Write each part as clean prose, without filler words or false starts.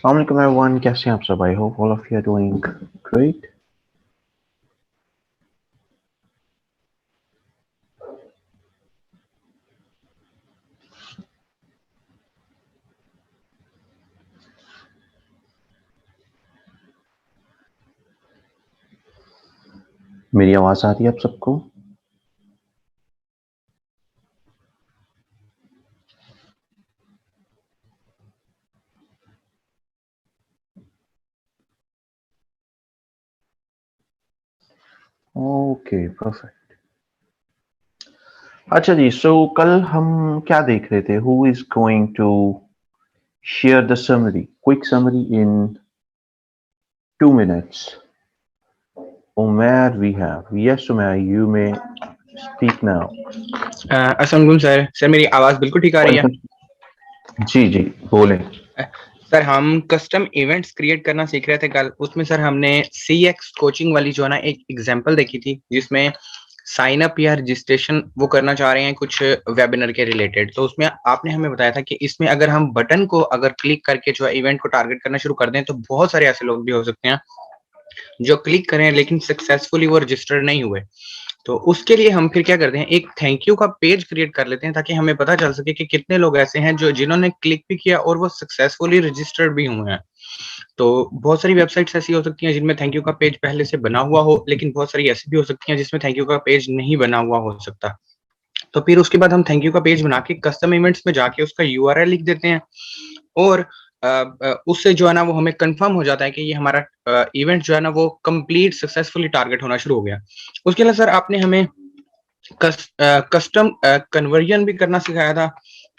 Assalamualaikum everyone, कैसे हैं आप सब? I hope all of you are doing great. मेरी आवाज आ रही है आप सबको? Okay, perfect. अच्छा जी, सो कल हम क्या देख रहे थे? Who is going to share the summary, quick summary in 2 minutes? Umair, we have. Yes, Umair, you may speak now. Aslam sir मेरी आवाज़ बिल्कुल ठीक आ रही है। वेलकम। जी जी, बोलें। सर हम कस्टम इवेंट्स क्रिएट करना सीख रहे थे कल। उसमें सर हमने CX कोचिंग वाली जो है ना एक एग्जांपल देखी थी, जिसमें साइन अप या रजिस्ट्रेशन वो करना चाह रहे हैं कुछ वेबिनार के रिलेटेड। तो उसमें आपने हमें बताया था कि इसमें अगर हम बटन को अगर क्लिक करके जो है इवेंट को टारगेट करना शुरू कर दें तो बहुत सारे ऐसे लोग भी हो सकते हैं जो क्लिक करें लेकिन सक्सेसफुली वो रजिस्टर्ड नहीं हुए। तो उसके लिए हम फिर क्या करते हैं, एक थैंक यू का पेज क्रिएट कर लेते हैं ताकि हमें पता चल सके कि कितने लोग ऐसे हैं जो जिन्होंने क्लिक भी किया और वो सक्सेसफुली रजिस्टर्ड भी हुए हैं। तो बहुत सारी वेबसाइट्स ऐसी हो सकती हैं जिनमें थैंक यू का पेज पहले से बना हुआ हो, लेकिन बहुत सारी ऐसी भी हो सकती हैं जिसमें थैंक यू का पेज नहीं बना हुआ हो सकता। तो फिर उसके बाद हम थैंक यू का पेज बना के कस्टम इवेंट्स में जाके उसका URL लिख देते हैं और उससे जो है ना वो हमें कंफर्म हो जाता है कि ये हमारा इवेंट जो है ना वो कंप्लीट सक्सेसफुली टारगेट होना शुरू हो गया। उसके लिए सर आपने हमें कस्टम कन्वर्जन भी करना सिखाया था,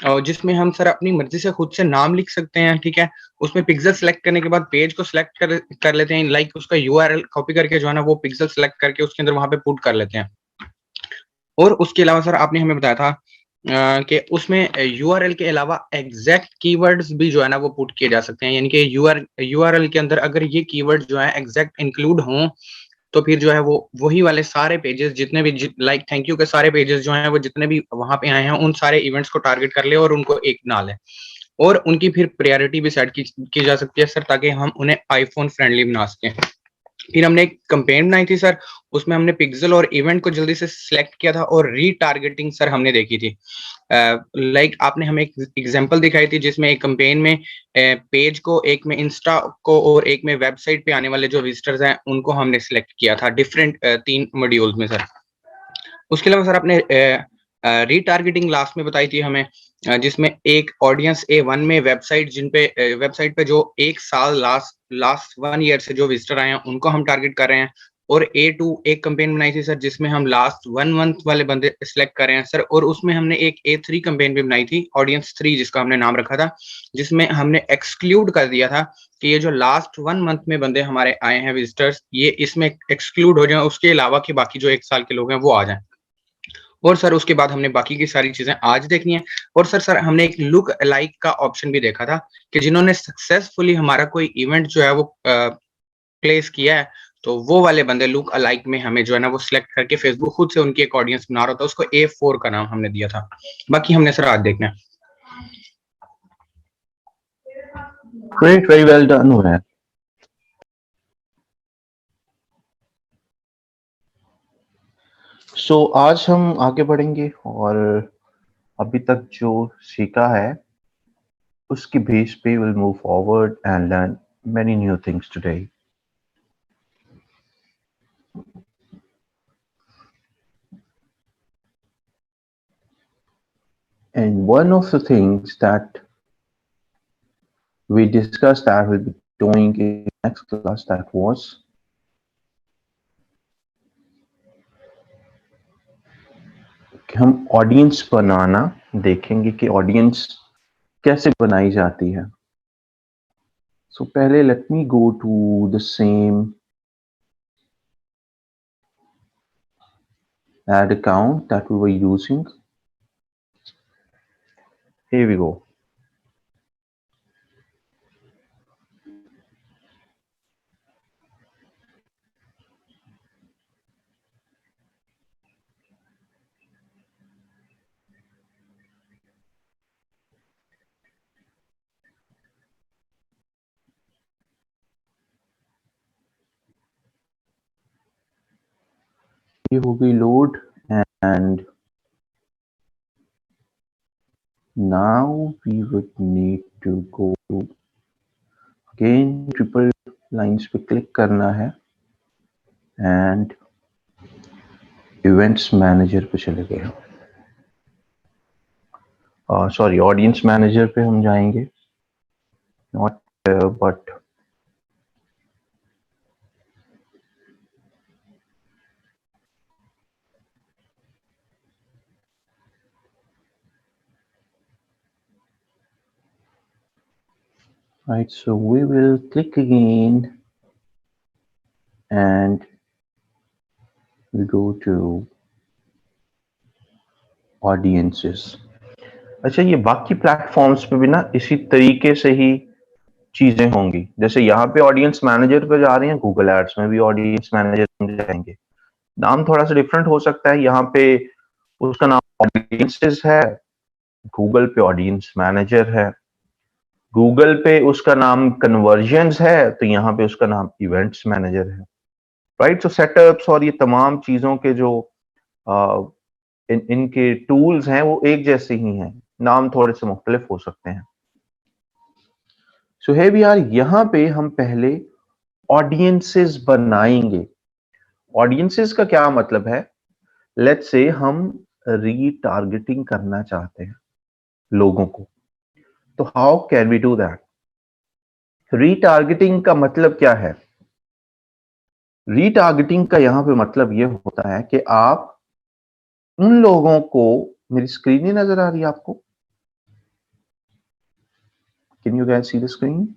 और जिसमें हम सर अपनी मर्जी से खुद से नाम लिख सकते हैं। ठीक है, उसमें पिक्सल सेलेक्ट करने के बाद पेज को सिलेक्ट कर लेते हैं, लाइक उसका URL कॉपी करके जो है ना वो पिक्सल सेलेक्ट करके उसके अंदर वहां पे पुट कर लेते हैं। और उसके अलावा सर आपने हमें बताया था कि उसमें URL के अलावा एग्जैक्ट कीवर्ड्स भी जो है ना वो पुट किए जा सकते हैं, यानी कि URL के अंदर अगर ये कीवर्ड जो है एग्जैक्ट इंक्लूड हों तो फिर जो है वो वही वाले सारे पेजेस जितने भी लाइक थैंक यू के सारे पेजेस जो हैं वो जितने भी वहां पे आए हैं उन सारे इवेंट्स को टारगेट कर ले और उनको एक बना ले, और उनकी फिर प्रायोरिटी भी सेट की जा सकती है सर, ताकि हम उन्हें आईफोन फ्रेंडली बना सकें। फिर हमने एक कंपेन बनाई थी सर, उसमें हमने पिक्सल और इवेंट को जल्दी से सिलेक्ट किया था और रीटारगेटिंग सर हमने देखी थी। लाइक आपने हमें एक एग्जांपल दिखाई थी जिसमें एक कंपेन में पेज को, एक में इंस्टा को और एक में वेबसाइट पे आने वाले जो विजिटर्स हैं उनको हमने सिलेक्ट किया था डिफरेंट 3 मॉड्यूल्स में सर। उसके अलावा सर आपने रीटारगेटिंग लास्ट में बताई थी हमें, जिसमें एक ऑडियंस A1 में वेबसाइट पे जो 1 साल लास्ट लास्ट 1 ईयर से जो विजिटर आए हैं उनको हम टारगेट कर रहे हैं, और A2 एक कंपेन बनाई थी सर जिसमें हम लास्ट 1 मंथ वाले बंदे सिलेक्ट कर रहे हैं सर, और उसमें हमने एक A3 कंपेन भी बनाई थी, ऑडियंस 3 जिसका हमने नाम रखा था, जिसमें हमने एक्सक्लूड कर दिया था कि ये जो लास्ट 1 मंथ में बंदे हमारे आए हैं विजिटर्स ये इसमें एक्सक्लूड हो जाए, उसके अलावा कि बाकी जो 1 साल के लोग हैं वो आ जाएं। और सर उसके बाद हमने बाकी की सारी चीजें आज देखनी है। और सर हमने एक लुक अलाइक का ऑप्शन भी देखा था कि जिन्होंने सक्सेसफुली हमारा कोई इवेंट जो है वो प्लेस किया है, तो वो वाले बंदे लुक अलाइक में हमें जो है ना वो सिलेक्ट करके फेसबुक खुद से उनकी एक ऑडियंस बना रहा था, उसको A4 का नाम हमने दिया था। बाकी हमने सर आज देखना है। Great, very well done, Umair. सो आज हम आगे बढ़ेंगे और अभी तक जो सीखा है उसकी बेस पे will move forward and learn many new things today. And one of the things that we discussed that we'll be doing in next class that was कि हम ऑडियंस बनाना देखेंगे कि ऑडियंस कैसे बनाई जाती है। So पहले let me go to the same ad account that we were using. Here we go. ये हो गई load and now we would need to go again triple lines पे क्लिक करना है एंड इवेंट्स मैनेजर पे चले गए हम। सॉरी ऑडियंस मैनेजर पे हम जाएंगे, not but right, so we will click again and we'll go to audiences। अच्छा, ये बाकी प्लेटफॉर्म्स पे भी ना इसी तरीके से ही चीजें होंगी। जैसे यहाँ पे ऑडियंस मैनेजर पे जा रहे हैं, गूगल एड्स में भी ऑडियंस मैनेजर में जाएंगे। नाम थोड़ा सा डिफरेंट हो सकता है, यहाँ पे उसका नाम ऑडियंसेस है, गूगल पे ऑडियंस मैनेजर है, गूगल पे उसका नाम कन्वर्जन्स है, तो यहाँ पे उसका नाम इवेंट्स मैनेजर है। राइट, सो सेटअप्स और ये तमाम चीजों के जो इनके टूल्स हैं वो एक जैसे ही हैं, नाम थोड़े से मुख्तलिफ हो सकते हैं। सो है भी यार, यहाँ पे हम पहले ऑडियंसेस बनाएंगे। ऑडियंसेस का क्या मतलब है? लेट्स से हम रीटारगेटिंग करना चाहते हैं लोगों को, तो how can we do that? Retargeting का मतलब क्या है? रीटारगेटिंग का यहां पे मतलब यह होता है कि आप उन लोगों को, मेरी स्क्रीन ही नजर आ रही है आपको? Can you guys see the screen?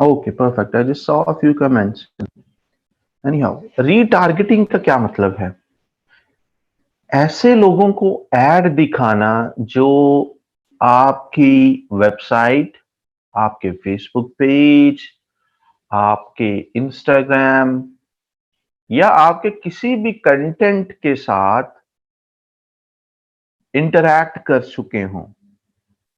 Okay, perfect. I just saw a few comments. Anyhow, retargeting का क्या मतलब है? ऐसे लोगों को एड दिखाना जो आपकी वेबसाइट, आपके फेसबुक पेज, आपके इंस्टाग्राम या आपके किसी भी कंटेंट के साथ इंटरैक्ट कर चुके हों।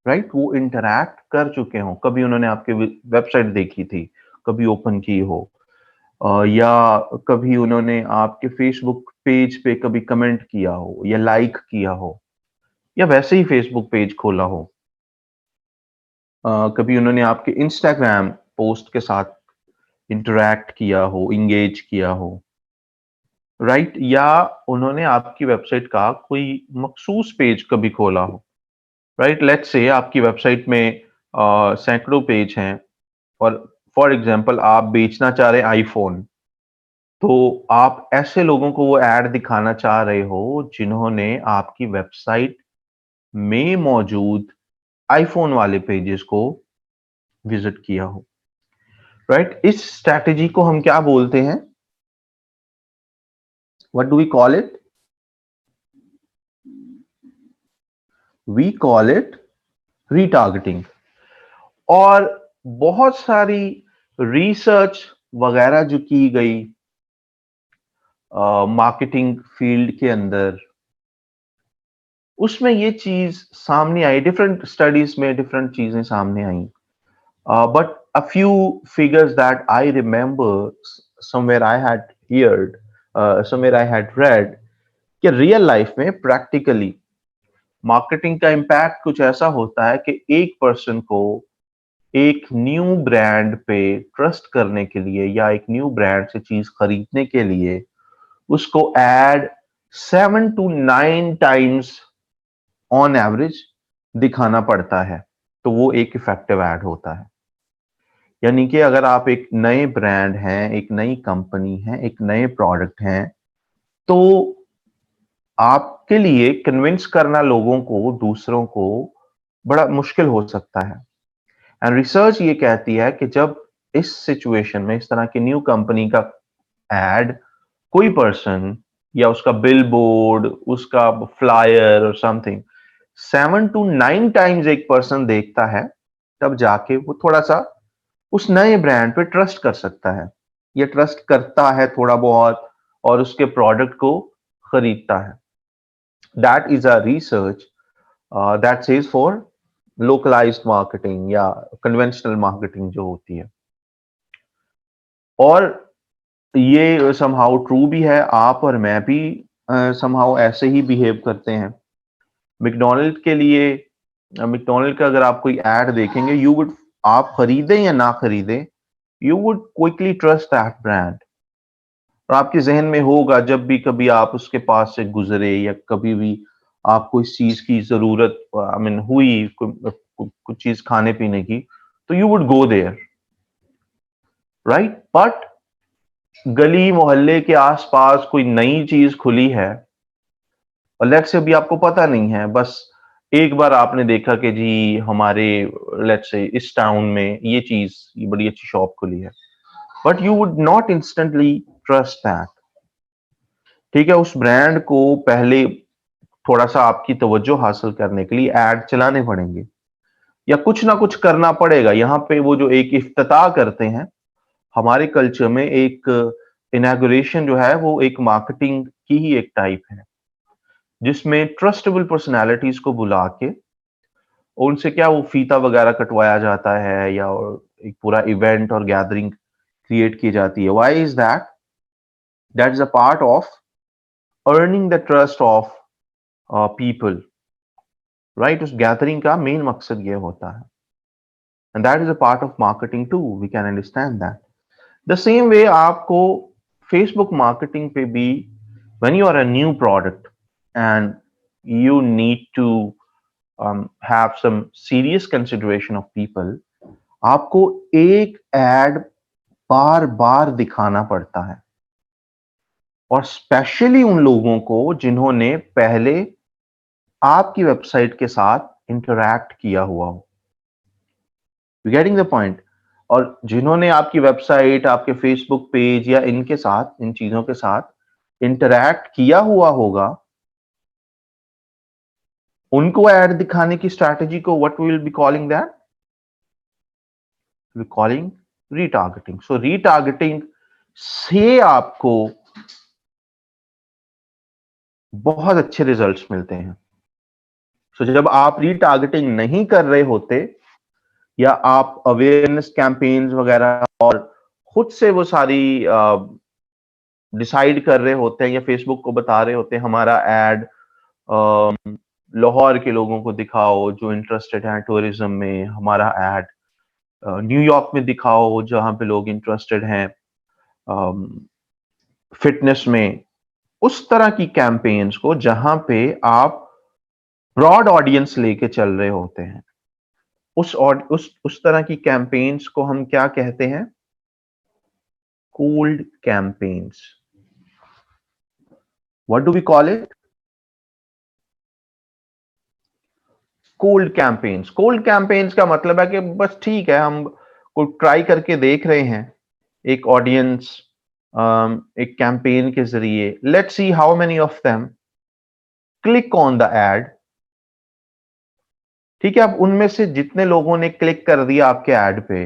राइट, वो इंटरैक्ट कर चुके हों, कभी उन्होंने आपकी वेबसाइट देखी थी, कभी ओपन की हो, या कभी उन्होंने आपके फेसबुक पेज पे कभी कमेंट किया हो या लाइक किया हो, या वैसे ही फेसबुक पेज खोला हो, कभी उन्होंने आपके इंस्टाग्राम पोस्ट के साथ इंटरैक्ट किया हो, इंगेज किया हो। राइट, या उन्होंने आपकी वेबसाइट का कोई मखसूस पेज कभी खोला हो। राइट, लेट्स से आपकी वेबसाइट में सैकड़ों पेज हैं और फॉर एग्जांपल आप बेचना चाह रहे हैं आईफोन, तो आप ऐसे लोगों को वो ऐड दिखाना चाह रहे हो जिन्होंने आपकी वेबसाइट में मौजूद आईफोन वाले पेजेस को विजिट किया हो। राइट, इस स्ट्रैटेजी को हम क्या बोलते हैं? What do we call it? We call it retargeting. और बहुत सारी रिसर्च वगैरह जो की गई मार्केटिंग फील्ड के अंदर, उसमें ये चीज सामने आई, डिफरेंट स्टडीज में डिफरेंट चीजें सामने आई। But a few figures that I remember, somewhere I had heard, somewhere I had read, कि रियल लाइफ में प्रैक्टिकली मार्केटिंग का इम्पैक्ट कुछ ऐसा होता है कि एक पर्सन को एक न्यू ब्रांड पे ट्रस्ट करने के लिए या एक न्यू ब्रांड से चीज खरीदने के लिए उसको ad 7 to 9 times on average दिखाना पड़ता है, तो वो एक इफेक्टिव ऐड होता है। यानी कि अगर आप एक नए ब्रांड हैं, एक नई कंपनी है, एक नए प्रोडक्ट हैं, तो आपके लिए कन्विंस करना लोगों को, दूसरों को, बड़ा मुश्किल हो सकता है। एंड रिसर्च ये कहती है कि जब इस सिचुएशन में इस तरह की न्यू कंपनी का एड कोई पर्सन या उसका बिल बोर्ड, उसका फ्लायर और समथिंग 7 to 9 टाइम्स एक पर्सन देखता है, तब जाके वो थोड़ा सा उस नए ब्रांड पे ट्रस्ट कर सकता है, या ट्रस्ट करता है थोड़ा बहुत और उसके प्रोडक्ट को खरीदता है। That is a research that says for localised marketing या कन्वेंशनल मार्केटिंग जो होती है। और ये समहाउ ट्रू भी है, आप और मैं भी समहाउ ऐसे ही बिहेव करते हैं। मैकडॉनल्ड के लिए, मैकडॉनल्ड का अगर आप कोई एड देखेंगे, यू वुड, आप खरीदें या ना खरीदें, you would quickly trust that brand. और आपके जहन में होगा जब भी कभी आप उसके पास से गुजरे या कभी भी आपको इस चीज की जरूरत आई मीन हुई, कुछ चीज खाने पीने की, तो you would go there, right. But गली मोहल्ले के आसपास कोई नई चीज खुली है और लेट्स से अभी आपको पता नहीं है, बस एक बार आपने देखा कि जी हमारे लेट्स से इस टाउन में ये बड़ी अच्छी शॉप खुली है, but you would not instantly trust that. ठीक है, उस ब्रांड को पहले थोड़ा सा आपकी तवज्जो हासिल करने के लिए एड चलाने पड़ेंगे या कुछ ना कुछ करना पड़ेगा। यहाँ पे वो जो एक इफ्तिताह करते हैं हमारे कल्चर में, एक इनॉग्रेशन जो है वो एक मार्केटिंग की ही एक टाइप है, जिसमें ट्रस्टेबल पर्सनालिटीज को बुला के उनसे क्या वो फीता वगैरह कटवाया जाता है या एक पूरा इवेंट और गैदरिंग क्रिएट की जाती है। Why is that? That is a part of earning the trust of people, right. उस गैदरिंग का मेन मकसद ये होता है, and that is a part of marketing too, we can understand that. The same way आपको Facebook marketing पे भी, when you are a new product and you need to have some serious consideration of people, आपको एक add बार बार दिखाना पड़ता है, और specially उन लोगों को जिन्होंने पहले आपकी वेबसाइट के साथ इंटरैक्ट किया हुआ हो। You getting the point? और जिन्होंने आपकी वेबसाइट, आपके फेसबुक पेज या इनके साथ, इन चीजों के साथ इंटरैक्ट किया हुआ होगा, उनको ऐड दिखाने की स्ट्रैटेजी को what we will be calling that, we calling retargeting. So retargeting से आपको बहुत अच्छे रिजल्ट्स मिलते हैं। सो जब आप रीटारगेटिंग नहीं कर रहे होते या आप अवेयरनेस कैंपेन्स वगैरह और खुद से वो सारी डिसाइड कर रहे होते हैं या फेसबुक को बता रहे होते हैं हमारा एड लाहौर के लोगों को दिखाओ जो इंटरेस्टेड हैं टूरिज्म में, हमारा एड न्यूयॉर्क में दिखाओ जहां पे लोग इंटरेस्टेड हैं फिटनेस में, उस तरह की कैंपेन्स को जहां पे आप ब्रॉड ऑडियंस लेके चल रहे होते हैं, उस तरह की कैंपेन्स को हम क्या कहते हैं? Cold campaigns. What do we call it? Cold campaigns. Cold campaigns का मतलब है कि बस ठीक है, हम कोई ट्राई करके देख रहे हैं एक ऑडियंस, एक कैंपेन के जरिए, let's see how many of them click on the ad. ठीक है, अब उनमें से जितने लोगों ने क्लिक कर दिया आपके एड पे,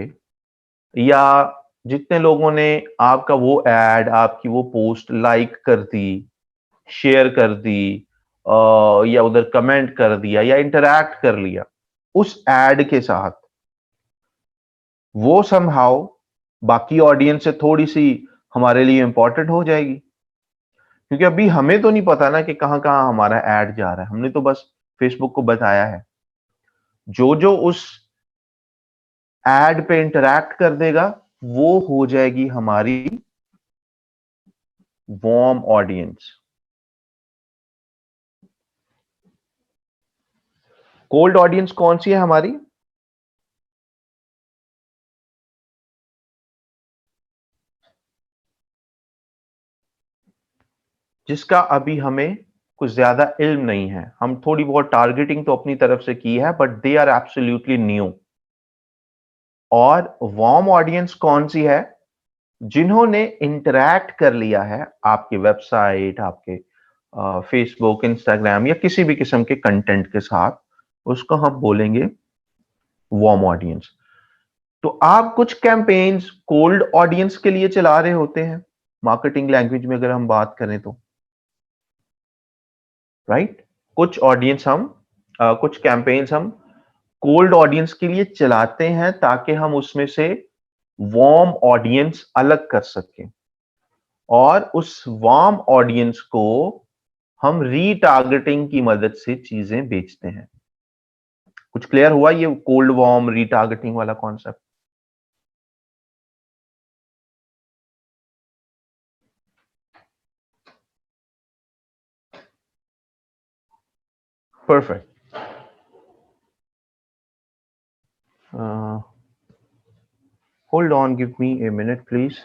या जितने लोगों ने आपका वो एड, आपकी वो पोस्ट लाइक कर दी, शेयर कर दी, या उधर कमेंट कर दिया या इंटरैक्ट कर लिया उस एड के साथ, वो समहाउ बाकी ऑडियंस से थोड़ी सी हमारे लिए इंपॉर्टेंट हो जाएगी, क्योंकि अभी हमें तो नहीं पता ना कि कहां कहां हमारा एड जा रहा है, हमने तो बस फेसबुक को बताया है। जो जो उस एड पे इंटरैक्ट कर देगा वो हो जाएगी हमारी वार्म ऑडियंस। कोल्ड ऑडियंस कौन सी है हमारी? जिसका अभी हमें कुछ ज्यादा इल्म नहीं है। हम थोड़ी बहुत टारगेटिंग तो अपनी तरफ से की है, but they are absolutely new. और वार्म ऑडियंस कौन सी है? जिन्होंने इंटरैक्ट कर लिया है आपकी वेबसाइट, आपके फेसबुक, इंस्टाग्राम या किसी भी किस्म के कंटेंट के साथ, उसको हम बोलेंगे वार्म ऑडियंस। तो आप कुछ कैंपेन्स कोल्ड ऑडियंस के लिए चला रहे होते हैं, मार्केटिंग लैंग्वेज में अगर हम बात करें तो, राइट। कुछ ऑडियंस हम कुछ कैंपेन्स हम कोल्ड ऑडियंस के लिए चलाते हैं ताकि हम उसमें से वार्म ऑडियंस अलग कर सकें और उस वार्म ऑडियंस को हम रीटारगेटिंग की मदद से चीजें बेचते हैं। कुछ क्लियर हुआ ये कोल्ड वार्म रीटारगेटिंग वाला concept? Perfect. Hold on, give me a minute, please.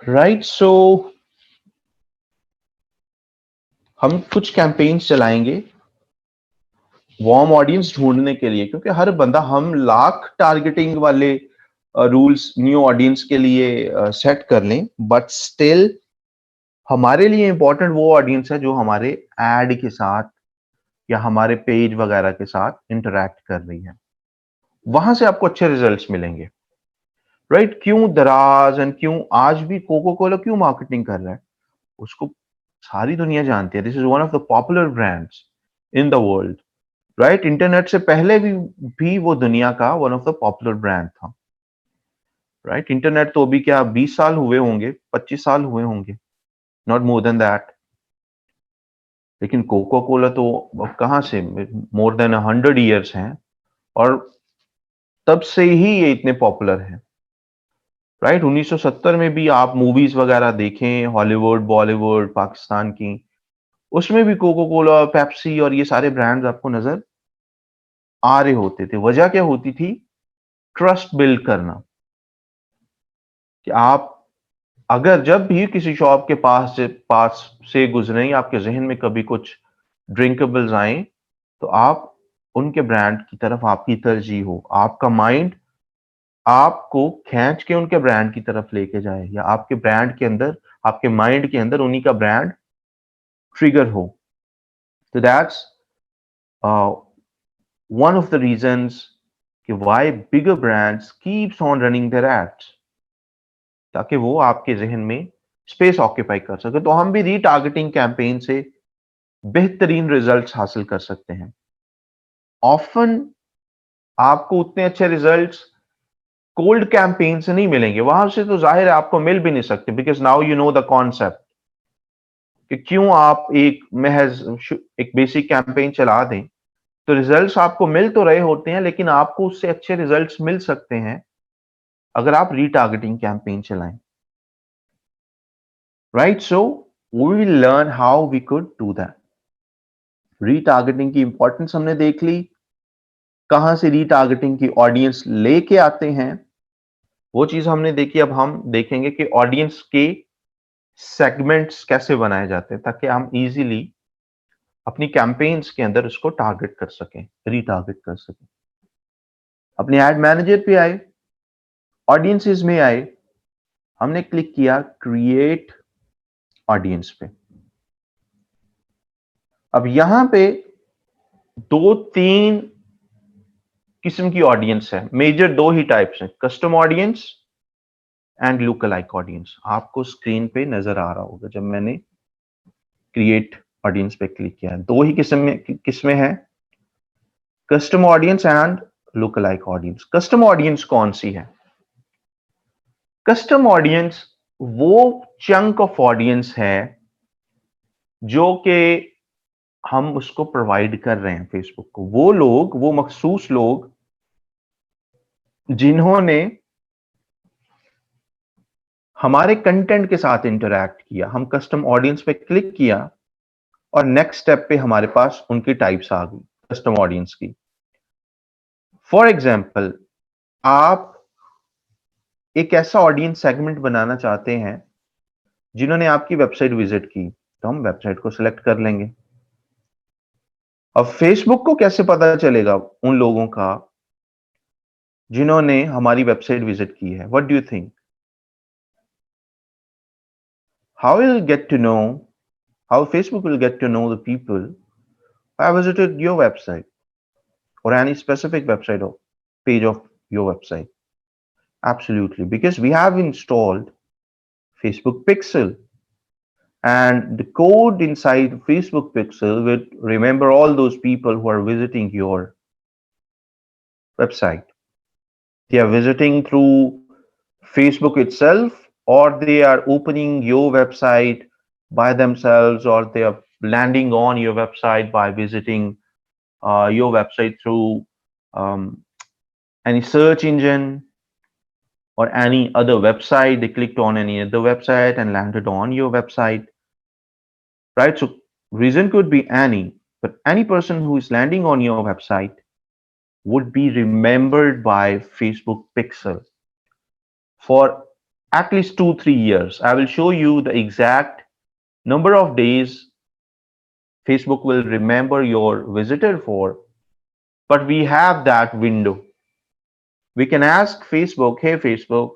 Right, so हम कुछ कैंपेन्स चलाएंगे वार्म ऑडियंस ढूंढने के लिए, क्योंकि हर बंदा, हम लाख टारगेटिंग वाले रूल्स न्यू ऑडियंस के लिए सेट कर लें, बट स्टिल हमारे लिए इंपॉर्टेंट वो ऑडियंस है जो हमारे एड के साथ या हमारे पेज वगैरह के साथ इंटरैक्ट कर रही है। वहां से आपको अच्छे रिजल्ट्स मिलेंगे। राइट, क्यों दराज एंड क्यों आज भी कोको कोला क्यों मार्केटिंग कर रहा है? उसको सारी दुनिया जानती है। This is one of the popular brands in the world. Right, internet से पहले भी वो दुनिया का one of the popular brand था। राइट, इंटरनेट तो अभी क्या 20 साल हुए होंगे, 25 साल हुए होंगे, नॉट मोर देन दैट। लेकिन कोको कोला तो कहां से, मोर देन 100 ईयर्स हैं और तब से ही ये इतने पॉपुलर हैं। राइट, 1970 में भी आप मूवीज वगैरह देखें, हॉलीवुड, बॉलीवुड, पाकिस्तान की, उसमें भी कोको कोला, पेप्सी और ये सारे ब्रांड्स आपको नजर आ रहे होते थे। वजह क्या होती थी? ट्रस्ट बिल्ड करना। कि आप अगर जब भी किसी शॉप के पास से गुजरें, आपके जहन में कभी कुछ ड्रिंकेबल्स आए, तो आप उनके ब्रांड की तरफ आपकी तरजीह हो, आपका माइंड आपको खींच के उनके ब्रांड की तरफ लेके जाए, या आपके ब्रांड के अंदर, आपके माइंड के अंदर उन्हीं का ब्रांड ट्रिगर हो। तो that's one of the reasons कि why bigger brands keeps on running their ads, ताकि वो आपके जहन में स्पेस ऑक्यूपाई कर सके। तो हम भी रीटारगेटिंग कैंपेन से बेहतरीन रिजल्ट्स हासिल कर सकते हैं। ऑफन आपको उतने अच्छे रिजल्ट्स कोल्ड कैंपेन से नहीं मिलेंगे। वहां से तो जाहिर है आपको मिल भी नहीं सकते, because now you know the concept कि क्यों आप एक महज एक बेसिक कैंपेन चला दें तो रिजल्ट्स आपको मिल तो रहे होते हैं, लेकिन आपको उससे अच्छे रिजल्ट्स मिल सकते हैं अगर आप रीटारगेटिंग कैंपेन चलाएं। Right, so we will learn how we could do that. Retargeting की इंपॉर्टेंस हमने देख ली, कहां से रीटारगेटिंग की ऑडियंस लेके आते हैं वो चीज हमने देखी। अब हम देखेंगे कि ऑडियंस के सेगमेंट्स कैसे बनाए जाते हैं ताकि हम इजीली अपनी कैंपेन्स के अंदर उसको टारगेट कर सकें, रीटारगेट कर सकें। अपने एड मैनेजर पे आए, ऑडियंसेस में आए, हमने क्लिक किया क्रिएट ऑडियंस पे। अब यहां पे 2-3 किस्म की ऑडियंस है, मेजर 2 ही टाइप्स हैं, custom audience and look alike audience. आपको स्क्रीन पे नजर आ रहा होगा जब मैंने क्रिएट ऑडियंस पे क्लिक किया है। 2 ही किस्में हैं, custom audience and lookalike audience. Custom audience कौन सी है? कस्टम ऑडियंस वो चंक ऑफ ऑडियंस है जो कि हम उसको प्रोवाइड कर रहे हैं फेसबुक को। वो लोग, वो मखसूस लोग जिन्होंने हमारे कंटेंट के साथ इंटरैक्ट किया, हम कस्टम ऑडियंस पे क्लिक किया और नेक्स्ट स्टेप पे हमारे पास उनकी टाइप्स आ गई कस्टम ऑडियंस की। फॉर एग्जाम्पल, आप एक ऐसा ऑडियंस सेगमेंट बनाना चाहते हैं जिन्होंने आपकी वेबसाइट विजिट की, तो हम वेबसाइट को सिलेक्ट कर लेंगे। अब फेसबुक को कैसे पता चलेगा उन लोगों का जिन्होंने हमारी वेबसाइट विजिट की है? What do you think? How will get to know, how Facebook will get to know the people who have visited your website or any specific website or page of your website? Absolutely, because we have installed Facebook Pixel, and the code inside Facebook Pixel will remember all those people who are visiting your website. They are visiting through Facebook itself, or they are opening your website by themselves, or they are landing on your website by visiting your website through any search engine or any other website. They clicked on any other website and landed on your website, right? So reason could be any, but any person who is landing on your website would be remembered by Facebook Pixel for at least 2-3 years. I will show you the exact number of days Facebook will remember your visitor for, but we have that window. We can ask Facebook, hey Facebook,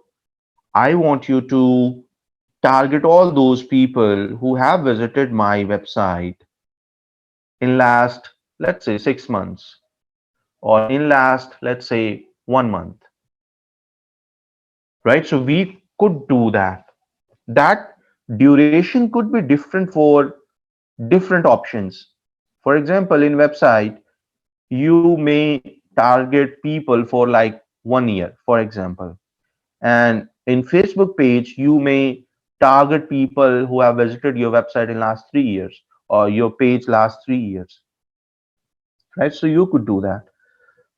I want you to target all those people who have visited my website in last, let's say 6 months, or in last, let's say 1 month, right? So we could do that. That duration could be different for different options. For example, in website, you may target people for like 1 year, for example. And in Facebook page, you may target people who have visited your website in last 3 years or your page last 3 years, right? So you could do that.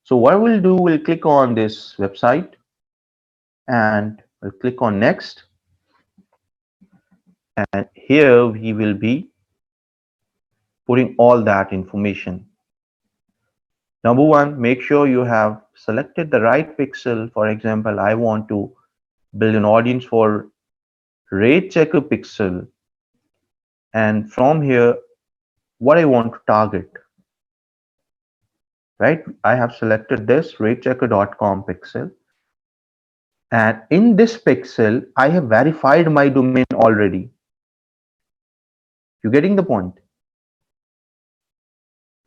So what we'll do, we'll click on this website and we'll click on next. And here we will be putting all that information. Number one, make sure you have selected the right pixel. For example, I want to build an audience for rate checker pixel. And from here, what I want to target, right? I have selected this ratechecker.com pixel. And in this pixel, I have verified my domain already. You getting the point?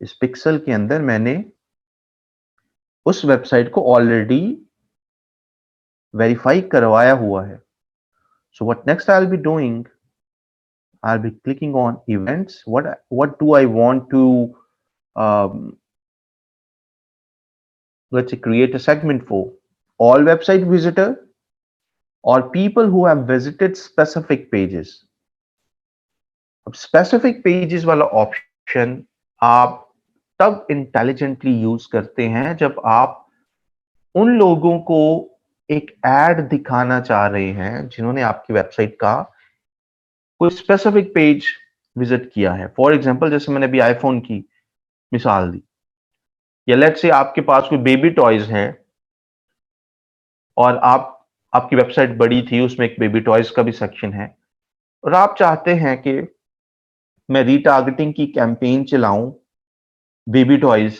इस pixel के अंदर मैंने उस website को already verify करवाया हुआ है. So what next I'll be doing, I'll be clicking on events. What do I want to let's say create a segment for? All website visitor or people who have visited specific pages. अब specific pages वाला option आप तब intelligently use करते हैं जब आप उन लोगों को एक एड दिखाना चाह रहे हैं जिन्होंने आपकी वेबसाइट का कोई स्पेसिफिक पेज विजिट किया है. फॉर एग्जांपल, जैसे मैंने अभी आईफोन की मिसाल दी, या लेट्स से आपके पास कोई बेबी टॉयज हैं और आपकी वेबसाइट बड़ी थी, उसमें एक बेबी टॉयज का भी सेक्शन है और आप चाहते हैं कि मैं रीटारगेटिंग की कैंपेन चलाऊं बेबी टॉयज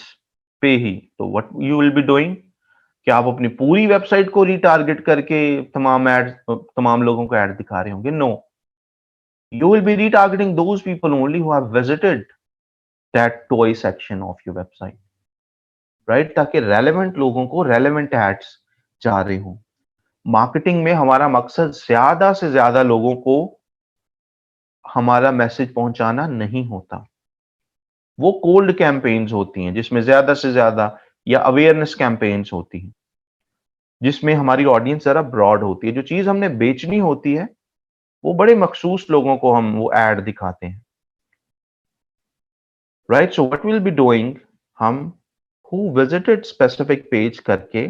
पे ही. तो what you will be doing, कि आप अपनी पूरी वेबसाइट को रीटारगेट करके तमाम लोगों को ऐड दिखा रहे होंगे? No, you will be retargeting those people only who have visited that toy section of your website, right? ताकि relevant लोगों को relevant ads जा रहे हो. मार्केटिंग में हमारा मकसद ज्यादा से ज्यादा लोगों को हमारा मैसेज पहुंचाना नहीं होता. वो कोल्ड कैंपेन्स होती हैं जिसमें ज्यादा से ज्यादा, या अवेयरनेस कैंपेन्स होती हैं जिसमें हमारी ऑडियंस जरा ब्रॉड होती है। जो चीज हमने बेचनी होती है वो बड़े मखसूस लोगों को हम वो एड दिखाते हैं, right? So what will be doing, हम हु विजिटेड स्पेसिफिक पेज करके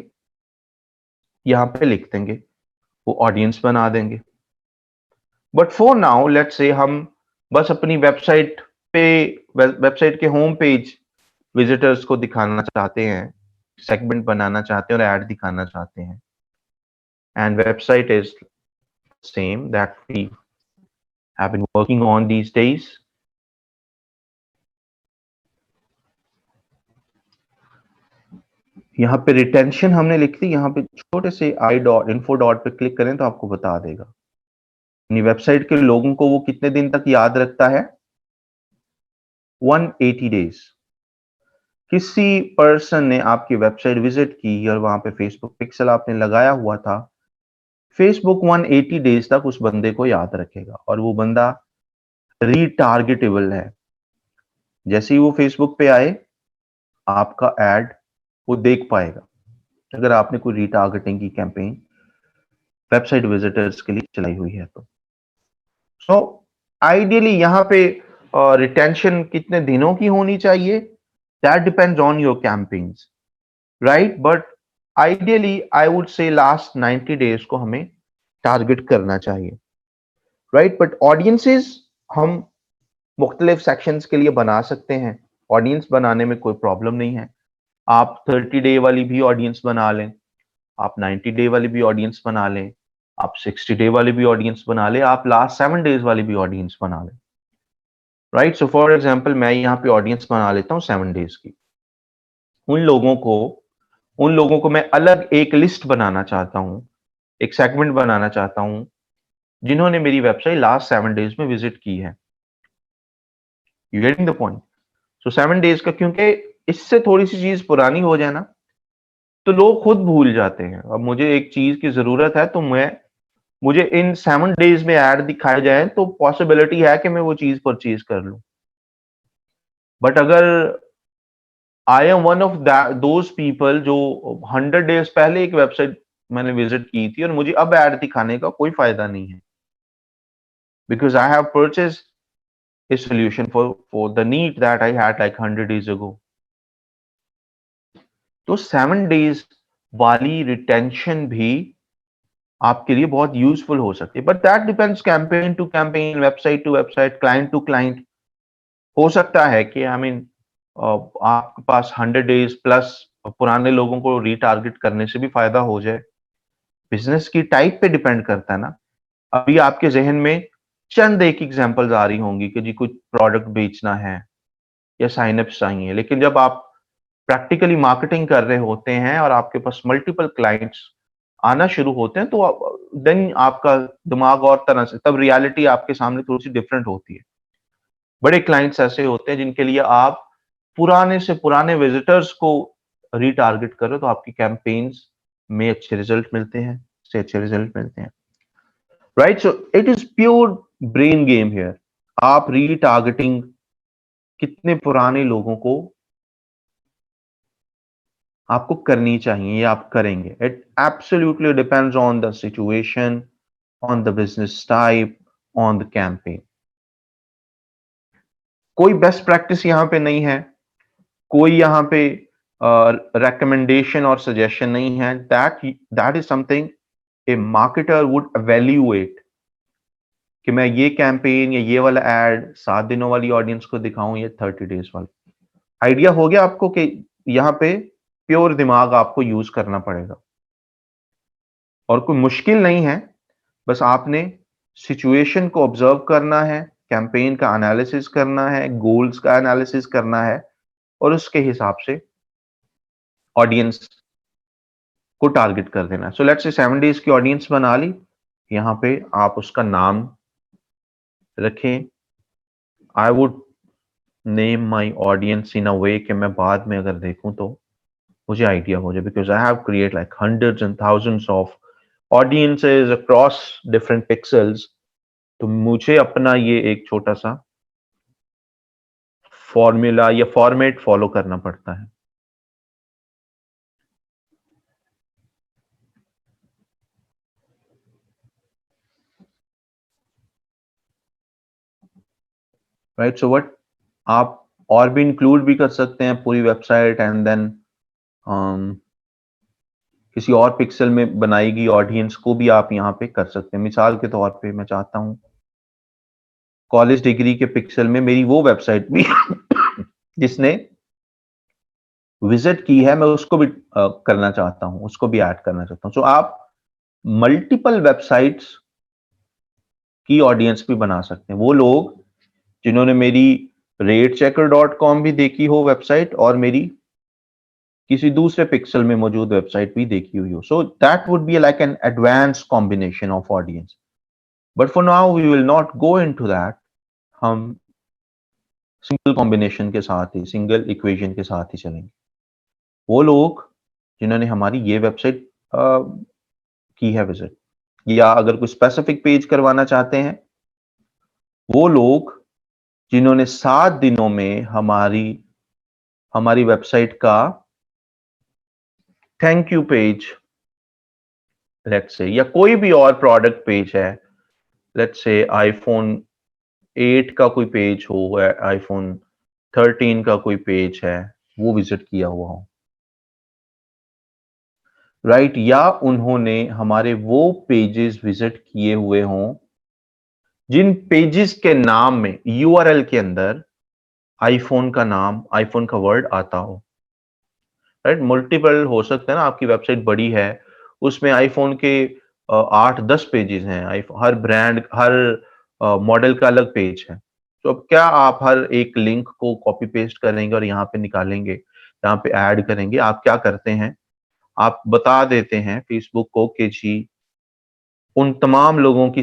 यहां पे लिख देंगे, वो ऑडियंस बना देंगे। But for now let's say हम बस अपनी वेबसाइट पे, वेबसाइट के होम पेज विजिटर्स को दिखाना चाहते हैं, सेगमेंट बनाना चाहते हैं और ऐड दिखाना चाहते हैं, and website is same that we have been working on these days. यहाँ पे रिटेंशन हमने लिख दी, यहाँ पे छोटे से आई डॉट इन्फो डॉट पे क्लिक करें तो आपको बता देगा अपनी वेबसाइट के लोगों को वो कितने दिन तक याद रखता है, 180 डेज। किसी पर्सन ने आपकी वेबसाइट विजिट की और वहां पे फेसबुक पिक्सल आपने लगाया हुआ था, फेसबुक 180 डेज तक उस बंदे को याद रखेगा और वो बंदा रीटारगेटेबल है। जैसे ही वो फेसबुक पे आए, आपका एड वो देख पाएगा अगर आपने कोई रीटारगेटिंग की कैंपेन वेबसाइट विजिटर्स के लिए चलाई हुई है तो। सो आइडियली यहाँ पे रिटेंशन कितने दिनों की होनी चाहिए, that depends on your campaigns, right? But ideally I would say last 90 days को हमें टारगेट करना चाहिए, राइट? बट ऑडियंसेस हम मुख्तलिफ सेक्शंस के लिए बना सकते हैं। ऑडियंस बनाने में कोई प्रॉब्लम नहीं है। आप 30 डे वाली भी ऑडियंस बना लें, आप 90 डे वाली भी ऑडियंस बना लें, आप 60 डे वाली भी ऑडियंस बना लें, आप लास्ट 7 डेज वाली भी ऑडियंस बना लें, राइट? सो फॉर एग्जांपल मैं यहाँ पे ऑडियंस बना लेता हूँ 7 डेज की। उन लोगों को मैं अलग एक लिस्ट बनाना चाहता हूँ, एक सेगमेंट बनाना चाहता हूँ जिन्होंने मेरी वेबसाइट लास्ट 7 डेज में विजिट की है। You getting the point? So 7 days का, क्योंकि इससे थोड़ी सी चीज पुरानी हो जाए ना तो लोग खुद भूल जाते हैं। अब मुझे एक चीज की जरूरत है तो मुझे इन 7 डेज में ऐड दिखाए जाए तो पॉसिबिलिटी है कि मैं वो चीज परचेज कर लूं। बट अगर I am one of those people जो 100 डेज पहले एक वेबसाइट मैंने विजिट की थी और मुझे अब ऐड दिखाने का कोई फायदा नहीं है, because I have purchase a solution for the need that I had like 100 days ago. तो 7 डेज वाली रिटेंशन भी आपके लिए बहुत यूजफुल हो सकती है, but that depends campaign to campaign, website to website, client to client. हो सकता है कि आपके पास 100 डेज प्लस पुराने लोगों को रीटारगेट करने से भी फायदा हो जाए। बिजनेस की टाइप पे डिपेंड करता है ना। अभी आपके जहन में चंद एक एग्जांपल्स आ रही होंगी कि जी कुछ प्रोडक्ट बेचना है या साइनअप्स चाहिए, लेकिन जब आप प्रैक्टिकली मार्केटिंग कर रहे होते हैं और आपके पास मल्टीपल क्लाइंट्स आना शुरू होते हैं तो देन आपका दिमाग और तरह से, तब रियलिटी आपके सामने थोड़ी सी डिफरेंट होती है। बड़े क्लाइंट्स ऐसे होते हैं जिनके लिए आप पुराने से पुराने विजिटर्स को रीटारगेट करो तो आपकी कैंपेन्स में अच्छे रिजल्ट मिलते हैं, से अच्छे रिजल्ट मिलते हैं, right? So it is pure brain game here. आप रीटारगेटिंग कितने पुराने लोगों को आपको करनी चाहिए या आप करेंगे, it absolutely depends on the situation, on the business type, on the campaign. कोई बेस्ट प्रैक्टिस यहां पे नहीं है, कोई यहां पे रिकमेंडेशन और सजेशन नहीं है। That is something A marketer would evaluate कि मैं ये कैंपेन या ये वाला एड 7 दिनों वाली ऑडियंस को दिखाऊं या 30 डेज वाली। आइडिया हो गया आपको कि यहाँ पे प्योर दिमाग आपको यूज करना पड़ेगा और कोई मुश्किल नहीं है। बस आपने सिचुएशन को ऑब्जर्व करना है, कैंपेन का एनालिसिस करना है, गोल्स का एनालिसिस करना है और उसके हिसाब से ऑडियंस को टारगेट कर देना है। सो लेट्स से 7 डेज की ऑडियंस बना ली, यहाँ पे आप उसका नाम रखें। I would name my audience in a way कि मैं बाद में अगर देखूं तो मुझे आइडिया हो जाए, because I have create like hundreds and thousands of audiences across different pixels. तो मुझे अपना ये एक छोटा सा फॉर्मूला या फॉर्मेट फॉलो करना पड़ता है। राइट, सो व्हाट आप और भी इंक्लूड भी कर सकते हैं पूरी वेबसाइट एंड देन किसी और पिक्सल में बनाई गई ऑडियंस को भी आप यहाँ पे कर सकते हैं। मिसाल के तौर पे मैं चाहता हूं कॉलेज डिग्री के पिक्सल में मेरी वो वेबसाइट भी जिसने विजिट की है मैं उसको भी करना चाहता हूं, उसको भी ऐड करना चाहता हूं। सो आप मल्टीपल वेबसाइट्स की ऑडियंस भी बना सकते हैं। वो लोग जिन्होंने मेरी ratechecker.com भी देखी हो वेबसाइट और मेरी किसी दूसरे पिक्सल में मौजूद वेबसाइट भी देखी हुई हो। So that would be like an advance combination of audience, but for now we will not go into that. हम सिंगल कॉम्बिनेशन के साथ ही, सिंगल इक्वेशन के साथ ही चलेंगे। वो लोग जिन्होंने हमारी ये वेबसाइट की है विजिट, या अगर कोई स्पेसिफिक पेज करवाना चाहते हैं, वो लोग जिन्होंने 7 दिनों में हमारी वेबसाइट का thank you page let's say, या कोई भी और प्रोडक्ट पेज है, लेट्स से आईफोन 8 का कोई पेज हो, आईफोन 13 का कोई पेज है, वो विजिट किया हुआ हो, राइट, या उन्होंने हमारे वो पेजेस विजिट किए हुए हों जिन पेजेस के नाम में यूआरएल के अंदर आईफोन का नाम, आईफोन का वर्ड आता हो, राइट। मल्टीपल हो सकता है ना, आपकी वेबसाइट बड़ी है, उसमें आईफोन के 8-10 पेजेस हैं, हर ब्रांड, हर मॉडल का अलग पेज है। तो अब क्या आप हर एक लिंक को कॉपी पेस्ट करेंगे और यहाँ पे निकालेंगे, यहाँ पे ऐड करेंगे? आप क्या करते हैं, आप बता देते हैं फेसबुक को कि जी उन तमाम लोगों की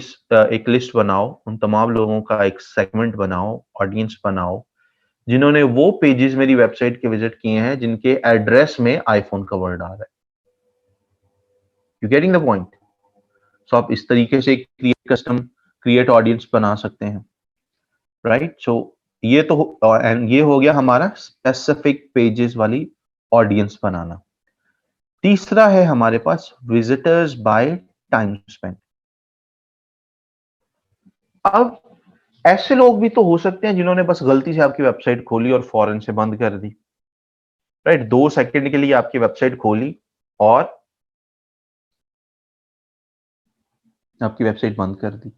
एक लिस्ट बनाओ, उन तमाम लोगों का एक सेगमेंट बनाओ, ऑडियंस बनाओ, जिन्होंने वो पेजेस मेरी वेबसाइट के विजिट किए हैं जिनके एड्रेस में आईफोन का वर्ड आ रहा है। You getting the point? So आप इस तरीके से कस्टम क्रिएट ऑडियंस बना सकते हैं, राइट। सो ये तो एंड ये हो गया हमारा स्पेसिफिक पेजेस वाली ऑडियंस बनाना। तीसरा है हमारे पास विजिटर्स बाय टाइम स्पेंड। अब ऐसे लोग भी तो हो सकते हैं जिन्होंने बस गलती से आपकी वेबसाइट खोली और फौरन से बंद कर दी, राइट। 2 सेकंड के लिए आपकी वेबसाइट खोली और आपकी वेबसाइट बंद कर दी।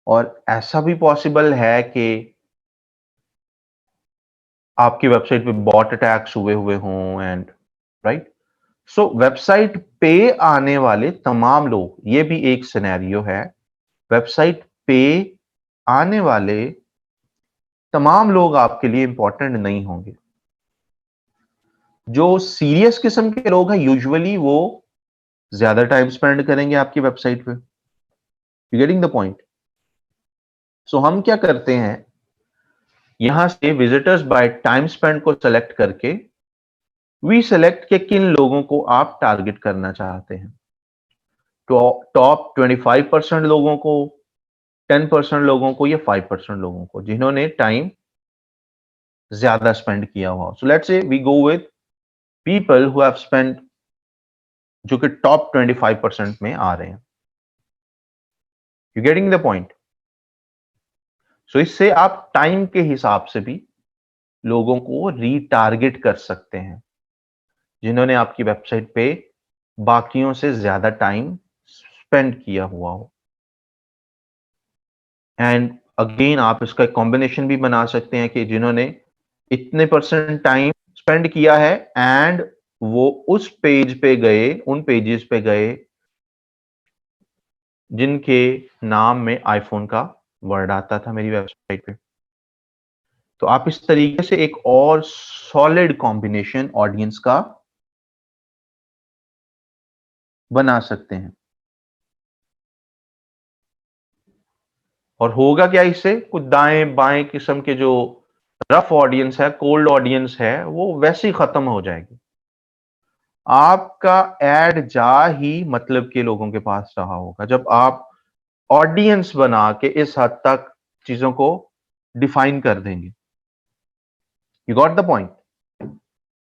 और ऐसा भी पॉसिबल है कि आपकी वेबसाइट पे बॉट अटैक्स हुए हों एंड राइट। सो वेबसाइट पे आने वाले तमाम लोग, ये भी एक सिनेरियो है, वेबसाइट पे आने वाले तमाम लोग आपके लिए इंपॉर्टेंट नहीं होंगे। जो सीरियस किस्म के लोग हैं यूजुअली वो ज्यादा टाइम स्पेंड करेंगे आपकी वेबसाइट पे। You getting the point? So हम क्या करते हैं, यहां से विजिटर्स बाय टाइम स्पेंड को सेलेक्ट करके वी सेलेक्ट के किन लोगों को आप टारगेट करना चाहते हैं। टॉप 25% लोगों को, 10% लोगों को, या 5% लोगों को जिन्होंने टाइम ज्यादा स्पेंड किया हुआ। So let's say we go with people who have spend, जो कि टॉप 25% में आ रहे हैं। You getting the point? So इससे आप टाइम के हिसाब से भी लोगों को रीटारगेट कर सकते हैं जिन्होंने आपकी वेबसाइट पे बाकियों से ज्यादा टाइम स्पेंड किया हुआ हो। एंड अगेन आप इसका कॉम्बिनेशन भी बना सकते हैं कि जिन्होंने इतने परसेंट टाइम स्पेंड किया है एंड वो उस पेज पे गए, उन पेजेस पे गए जिनके नाम में आईफोन का वर्ड आता था मेरी वेबसाइट पे। तो आप इस तरीके से एक और सॉलिड कॉम्बिनेशन ऑडियंस का बना सकते हैं। और होगा क्या इससे, कुछ दाएं बाएं किस्म के जो रफ ऑडियंस है, कोल्ड ऑडियंस है, वो वैसे ही खत्म हो जाएगी। आपका एड जा ही मतलब के लोगों के पास रहा होगा जब आप ऑडियंस बना के इस हद तक चीजों को डिफाइन कर देंगे। You got the point?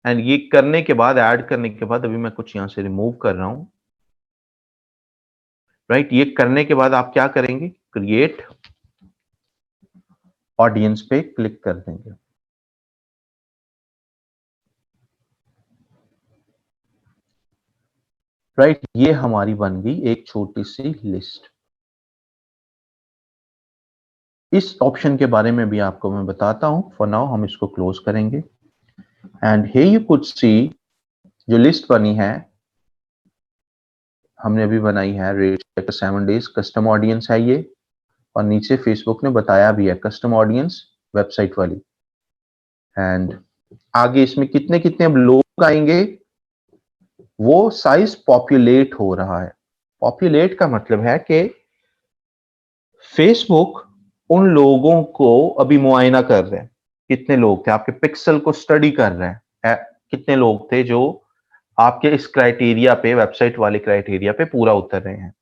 And ये करने के बाद, ऐड करने के बाद, अभी मैं कुछ यहां से रिमूव कर रहा हूं, राइट? ये करने के बाद आप क्या करेंगे? क्रिएट ऑडियंस पे क्लिक कर देंगे। राइट, ये हमारी बन गई एक छोटी सी लिस्ट। इस ऑप्शन के बारे में भी आपको मैं बताता हूं। फॉर नाउ हम इसको क्लोज करेंगे and here you could see जो लिस्ट बनी है, हमने अभी बनाई है रेट 7 डेज, कस्टम ऑडियंस है ये, और नीचे फेसबुक ने बताया भी है कस्टम ऑडियंस वेबसाइट वाली। एंड आगे इसमें कितने कितने अब लोग आएंगे, वो साइज पॉपुलेट हो रहा है। पॉपुलेट का मतलब है कि फेसबुक उन लोगों को अभी मुआयना कर रहे हैं, कितने लोग थे, आपके पिक्सल को स्टडी कर रहे हैं, कितने लोग थे जो आपके इस क्राइटेरिया पे, वेबसाइट वाले क्राइटेरिया पे पूरा उतर रहे हैं।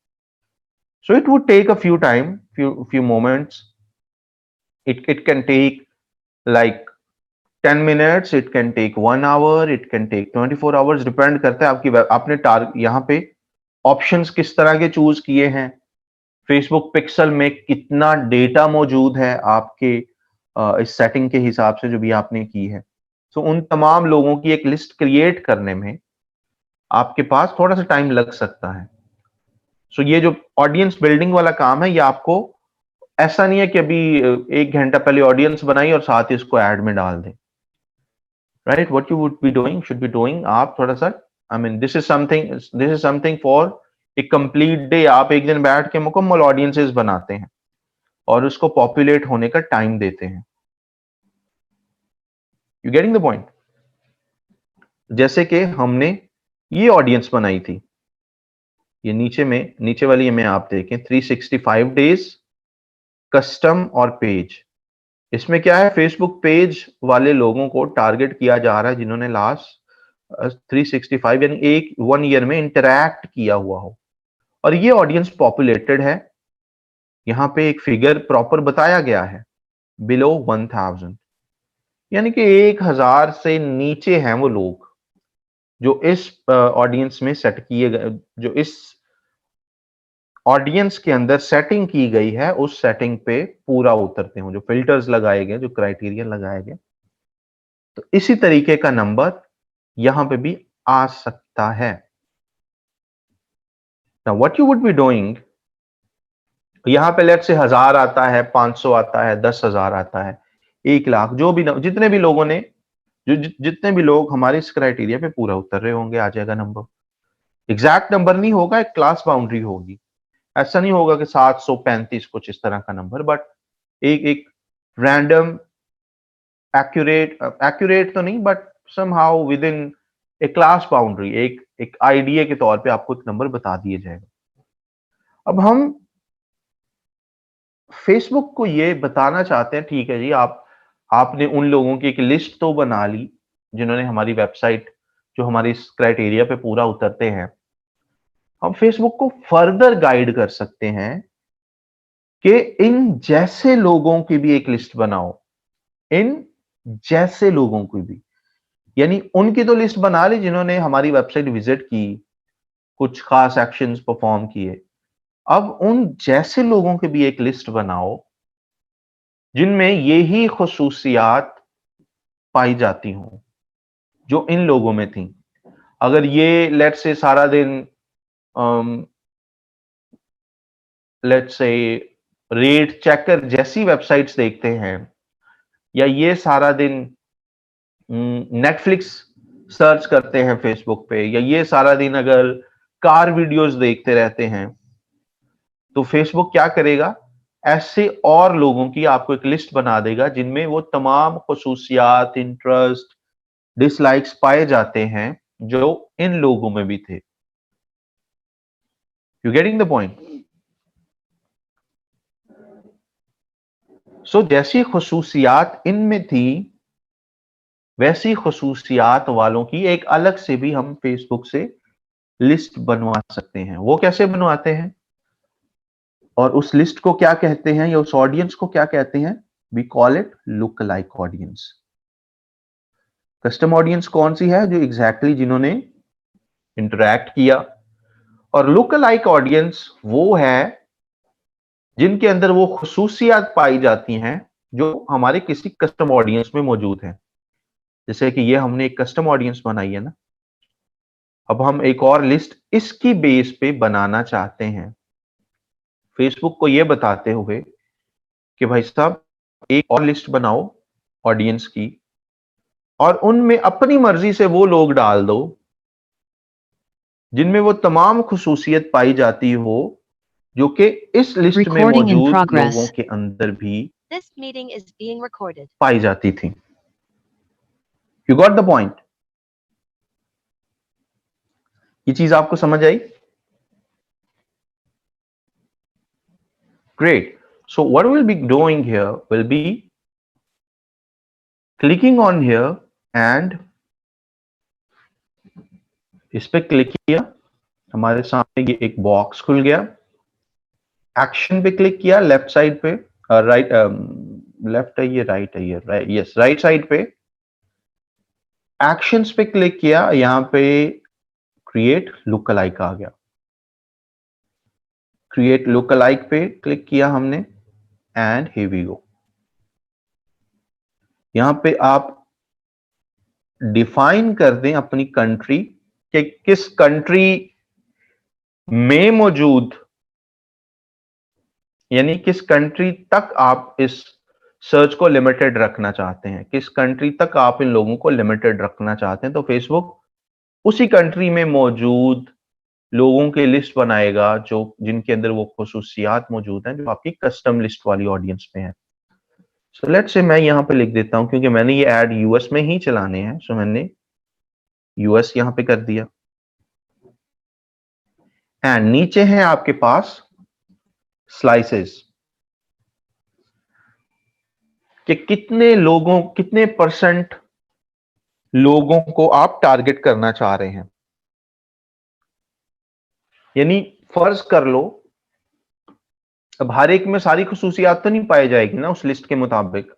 So it would take a few time, few moments. It can take like 10 minutes, it can take 1 hour, it can take 24 hours, depend करता है आपकी आपने यहाँ पे ऑप्शंस किस तरह के चूज किए हैं, फेसबुक पिक्सल में कितना डेटा मौजूद है आपके इस सेटिंग के हिसाब से जो भी आपने की है। सो उन तमाम लोगों की एक लिस्ट क्रिएट करने में आपके पास थोड़ा सा टाइम लग सकता है। सो ये जो ऑडियंस बिल्डिंग वाला काम है, ये आपको ऐसा नहीं है कि अभी 1 घंटा पहले ऑडियंस बनाई और साथ ही इसको ऐड में डाल दें। Right, what you would be doing, should be doing, आप थोड़ा सा, I mean this is something for a complete day. आप एक दिन बैठ के मुकम्मल ऑडियंसेस बनाते हैं और उसको पॉपुलेट होने का टाइम देते हैं। You getting the point? जैसे कि हमने ये ऑडियंस बनाई थी, ये नीचे वाली में आप देखें 365 डेज, कस्टम और पेज। इसमें क्या है, फेसबुक पेज वाले लोगों को टारगेट किया जा रहा है जिन्होंने लास्ट 365 यानी 1 ईयर में इंटरैक्ट किया हुआ हो, और ये ऑडियंस पॉपुलेटेड है। यहां पे एक फिगर प्रॉपर बताया गया है, बिलो 1000, यानी कि 1000 से नीचे हैं वो लोग जो इस ऑडियंस में सेट किए गए, जो इस ऑडियंस के अंदर सेटिंग की गई है, उस सेटिंग पे पूरा उतरते हो, जो फिल्टर्स लगाए गए, जो क्राइटेरिया लगाए गए। तो इसी तरीके का नंबर यहां पे भी आ सकता है। Now what you would be doing, यहां पे लेट से 1000 आता है, 500 आता है, 10,000 आता है, 1,00,000, जो भी जितने भी लोगों ने जितने भी लोग हमारे इस क्राइटेरिया पे पूरा उतर रहे होंगे, आ जाएगा नंबर। एग्जैक्ट नंबर नहीं होगा, एक क्लास बाउंड्री होगी। ऐसा नहीं होगा कि 735 कुछ इस तरह का नंबर, बट एक रैंडम एक्यूरेट तो नहीं, but somehow with in A class boundary, एक आइडिया के तौर पे आपको एक नंबर बता दिया जाएगा। अब हम फेसबुक को ये बताना चाहते हैं, ठीक है जी, आपने उन लोगों की एक लिस्ट तो बना ली जिन्होंने हमारी वेबसाइट, जो हमारी इस क्राइटेरिया पे पूरा उतरते हैं। हम फेसबुक को फर्दर गाइड कर सकते हैं कि इन जैसे लोगों की भी एक लिस्ट बनाओ, इन जैसे लोगों की भी, यानी उनकी तो लिस्ट बना ली जिन्होंने हमारी वेबसाइट विजिट की, कुछ खास एक्शंस परफॉर्म किए। अब उन जैसे लोगों की भी एक लिस्ट बनाओ जिनमें यही खुसूसियात पाई जाती हों जो इन लोगों में थी। अगर ये लेट से सारा दिन लेट से रेट चेकर जैसी वेबसाइट्स देखते हैं, या ये सारा दिन नेटफ्लिक्स सर्च करते हैं फेसबुक पे, या ये सारा दिन अगर कार वीडियोस देखते रहते हैं, तो फेसबुक क्या करेगा, ऐसे और लोगों की आपको एक लिस्ट बना देगा जिनमें वो तमाम खुसूसियात, इंटरेस्ट, डिसलाइक्स पाए जाते हैं जो इन लोगों में भी थे। You getting the point? So जैसी खुसूसियात इनमें थी, वैसी खुसूसियात वालों की एक अलग से भी हम फेसबुक से लिस्ट बनवा सकते हैं। वो कैसे बनवाते हैं और उस लिस्ट को क्या कहते हैं, या उस ऑडियंस को क्या कहते हैं, we call it look like audience. Custom audience कौन सी है? जो एग्जैक्टली जिन्होंने इंटरैक्ट किया। और लुक लाइक ऑडियंस वो है जिनके अंदर वो खुसूसियात पाई जाती हैं जो हमारे किसी कस्टम ऑडियंस में मौजूद है। जैसे कि ये हमने एक कस्टम ऑडियंस बनाई है ना, अब हम एक और लिस्ट इसकी बेस पे बनाना चाहते हैं, फेसबुक को ये बताते हुए कि भाई साहब एक और लिस्ट बनाओ ऑडियंस की, और उनमें अपनी मर्जी से वो लोग डाल दो जिनमें वो तमाम खुसूसियत पाई जाती हो जो कि इस लिस्ट में Recording in मौजूद progress. लोगों के अंदर भी This meeting is being recorded. पाई जाती थी। You got the point? ये चीज आपको समझ आई? Great. So what will be doing here will be clicking on here and इस पे क्लिक किया, हमारे सामने ये एक बॉक्स खुल गया। एक्शन पे क्लिक किया, लेफ्ट साइड पे, राइट, लेफ्ट है ये, राइट है ये, राइट, यस, राइट साइड पे एक्शंस पे क्लिक किया, यहां पे क्रिएट लुक अलाइक आ गया। क्रिएट लुक अलाइक पे क्लिक किया हमने एंड हियर वी गो। यहां पे आप डिफाइन कर दें अपनी कंट्री कि किस कंट्री में मौजूद, यानी किस कंट्री तक आप इस सर्च को लिमिटेड रखना चाहते हैं, किस कंट्री तक आप इन लोगों को लिमिटेड रखना चाहते हैं। तो फेसबुक उसी कंट्री में मौजूद लोगों की लिस्ट बनाएगा जो जिनके अंदर वो खुसूसियात मौजूद हैं जो आपकी कस्टम लिस्ट वाली ऑडियंस में है। सो लेट्स से मैं यहां पे लिख देता हूं, क्योंकि मैंने ये ऐड यूएस में ही चलाने हैं, सो मैंने यूएस यहां पे कर दिया। एंड नीचे है आपके पास स्लाइसेस कि कितने लोगों, कितने परसेंट लोगों को आप टारगेट करना चाह रहे हैं। यानी फर्ज कर लो, अब हर एक में सारी खुसूसियात तो नहीं पाई जाएगी ना उस लिस्ट के मुताबिक।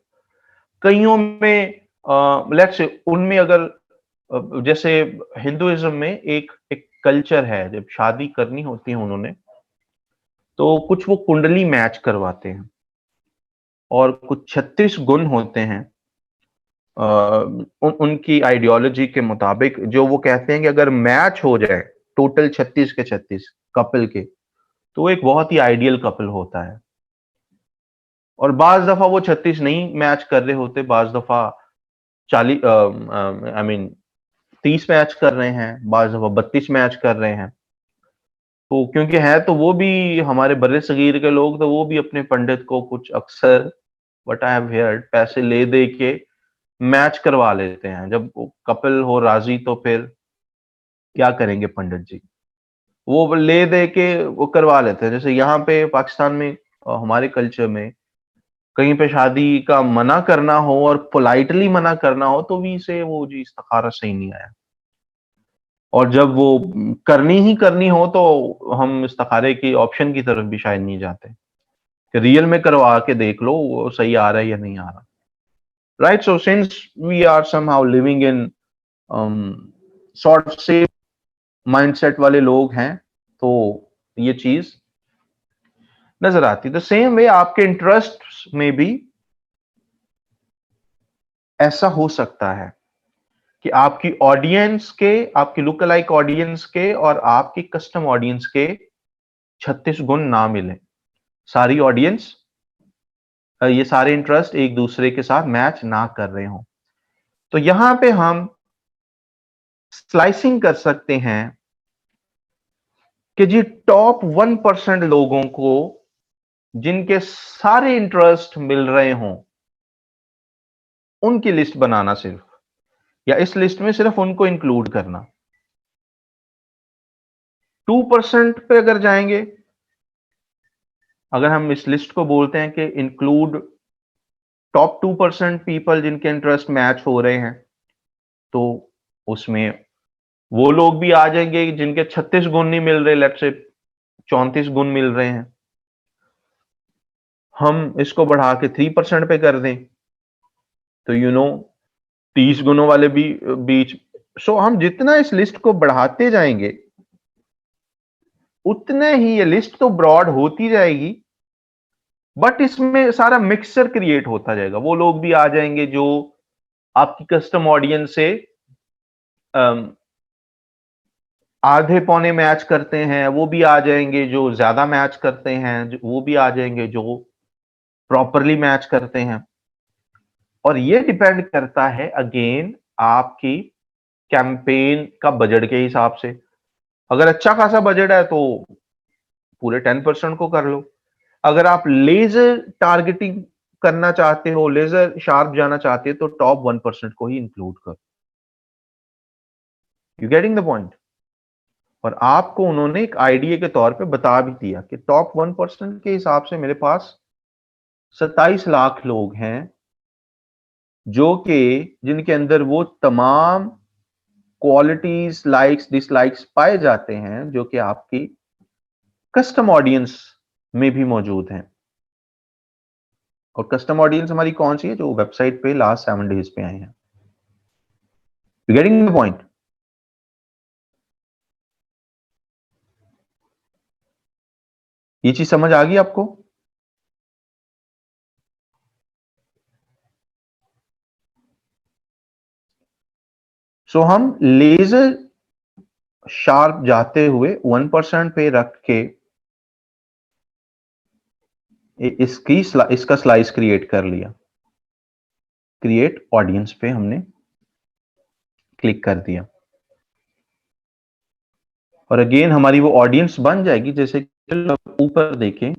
कईयों में लेट्स से उनमें अगर जैसे हिंदुइज्म में एक एक कल्चर है, जब शादी करनी होती है उन्होंने, तो कुछ वो कुंडली मैच करवाते हैं और कुछ 36 गुण होते हैं उनकी आइडियोलॉजी के मुताबिक, जो वो कहते हैं कि अगर मैच हो जाए टोटल 36 के 36 कपल के, तो वो एक बहुत ही आइडियल कपल होता है। और बाज दफा वो 36 नहीं मैच कर रहे होते, बाज दफा 40 आई मीन 30 मैच कर रहे हैं, बाज दफा 32 मैच कर रहे हैं। तो क्योंकि है तो वो भी हमारे बर्रे सगीर के लोग, तो वो भी अपने पंडित को कुछ अक्सर, व्हाट आई हैव हियर्ड, पैसे ले दे के मैच करवा लेते हैं। जब कपल हो राजी तो फिर क्या करेंगे पंडित जी, वो ले दे के वो करवा लेते हैं। जैसे यहाँ पे पाकिस्तान में हमारे कल्चर में कहीं पे शादी का मना करना हो और पोलाइटली मना करना हो तो भी से वो जी इस्तिखारा सही नहीं आया, और जब वो करनी ही करनी हो तो हम इस्तिखारे की ऑप्शन की तरफ भी शायद नहीं जाते कि रियल में करवा के देख लो वो सही आ रहा है या नहीं आ रहा। Right, so since we are somehow living in sort से माइंडसेट वाले लोग हैं, तो ये चीज नजर आती है। द सेम वे आपके इंटरेस्ट में भी ऐसा हो सकता है कि आपकी ऑडियंस के, आपकी लुक अलाइक ऑडियंस के और आपकी कस्टम ऑडियंस के 36 गुण ना मिले। सारी ऑडियंस, ये सारे इंटरेस्ट एक दूसरे के साथ मैच ना कर रहे हो। तो यहां पे हम स्लाइसिंग कर सकते हैं कि जी टॉप 1% लोगों को जिनके सारे इंटरेस्ट मिल रहे हों उनकी लिस्ट बनाना सिर्फ, या इस लिस्ट में सिर्फ उनको इंक्लूड करना। 2% पे अगर जाएंगे, अगर हम इस लिस्ट को बोलते हैं कि इंक्लूड टॉप 2% पीपल जिनके इंटरेस्ट मैच हो रहे हैं, तो उसमें वो लोग भी आ जाएंगे जिनके 36 गुण नहीं मिल रहे, लेट्स से 34 गुण मिल रहे हैं। हम इसको बढ़ा के 3% पे कर दें तो 30 गुणों वाले भी बीच। सो हम जितना इस लिस्ट को बढ़ाते जाएंगे उतने ही ये लिस्ट तो ब्रॉड होती जाएगी, बट इसमें सारा मिक्सचर क्रिएट होता जाएगा। वो लोग भी आ जाएंगे जो आपकी कस्टम ऑडियंस से आधे पौने मैच करते हैं, वो भी आ जाएंगे। जो ज्यादा मैच करते हैं वो भी आ जाएंगे, जो प्रॉपरली मैच करते हैं। और ये डिपेंड करता है अगेन आपकी कैंपेन का बजट के हिसाब से। अगर अच्छा खासा बजट है तो पूरे 10% को कर लो। अगर आप लेजर टारगेटिंग करना चाहते हो, लेजर शार्प जाना चाहते हो, तो टॉप 1% को ही इंक्लूड करो। You getting the point? और आपको उन्होंने एक आइडिया के तौर पे बता भी दिया कि टॉप 1% के हिसाब से मेरे पास 27 लाख लोग हैं जो कि जिनके अंदर वो तमाम क्वालिटीज, लाइक्स, डिसलाइक्स पाए जाते हैं जो कि आपकी कस्टम ऑडियंस में भी मौजूद हैं। और कस्टम ऑडियंस हमारी कौन सी है? जो वेबसाइट पे लास्ट 7 डेज पे आए हैं। You getting the point? ये चीज समझ आ गई आपको? सो हम लेजर शार्प जाते हुए 1% पे रख के इसका स्लाइस क्रिएट कर लिया। क्रिएट ऑडियंस पे हमने क्लिक कर दिया और अगेन हमारी वो ऑडियंस बन जाएगी। जैसे ऊपर देखें,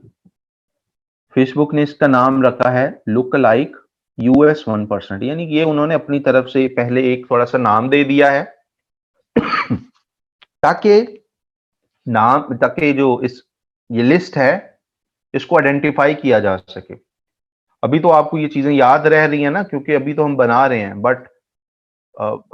फेसबुक ने इसका नाम रखा है लुक लाइक US 1%, यानी कि ये उन्होंने अपनी तरफ से पहले एक थोड़ा सा नाम दे दिया है ताकि जो ये लिस्ट है इसको आइडेंटिफाई किया जा सके। अभी तो आपको ये चीजें याद रह रही है ना, क्योंकि अभी तो हम बना रहे हैं, बट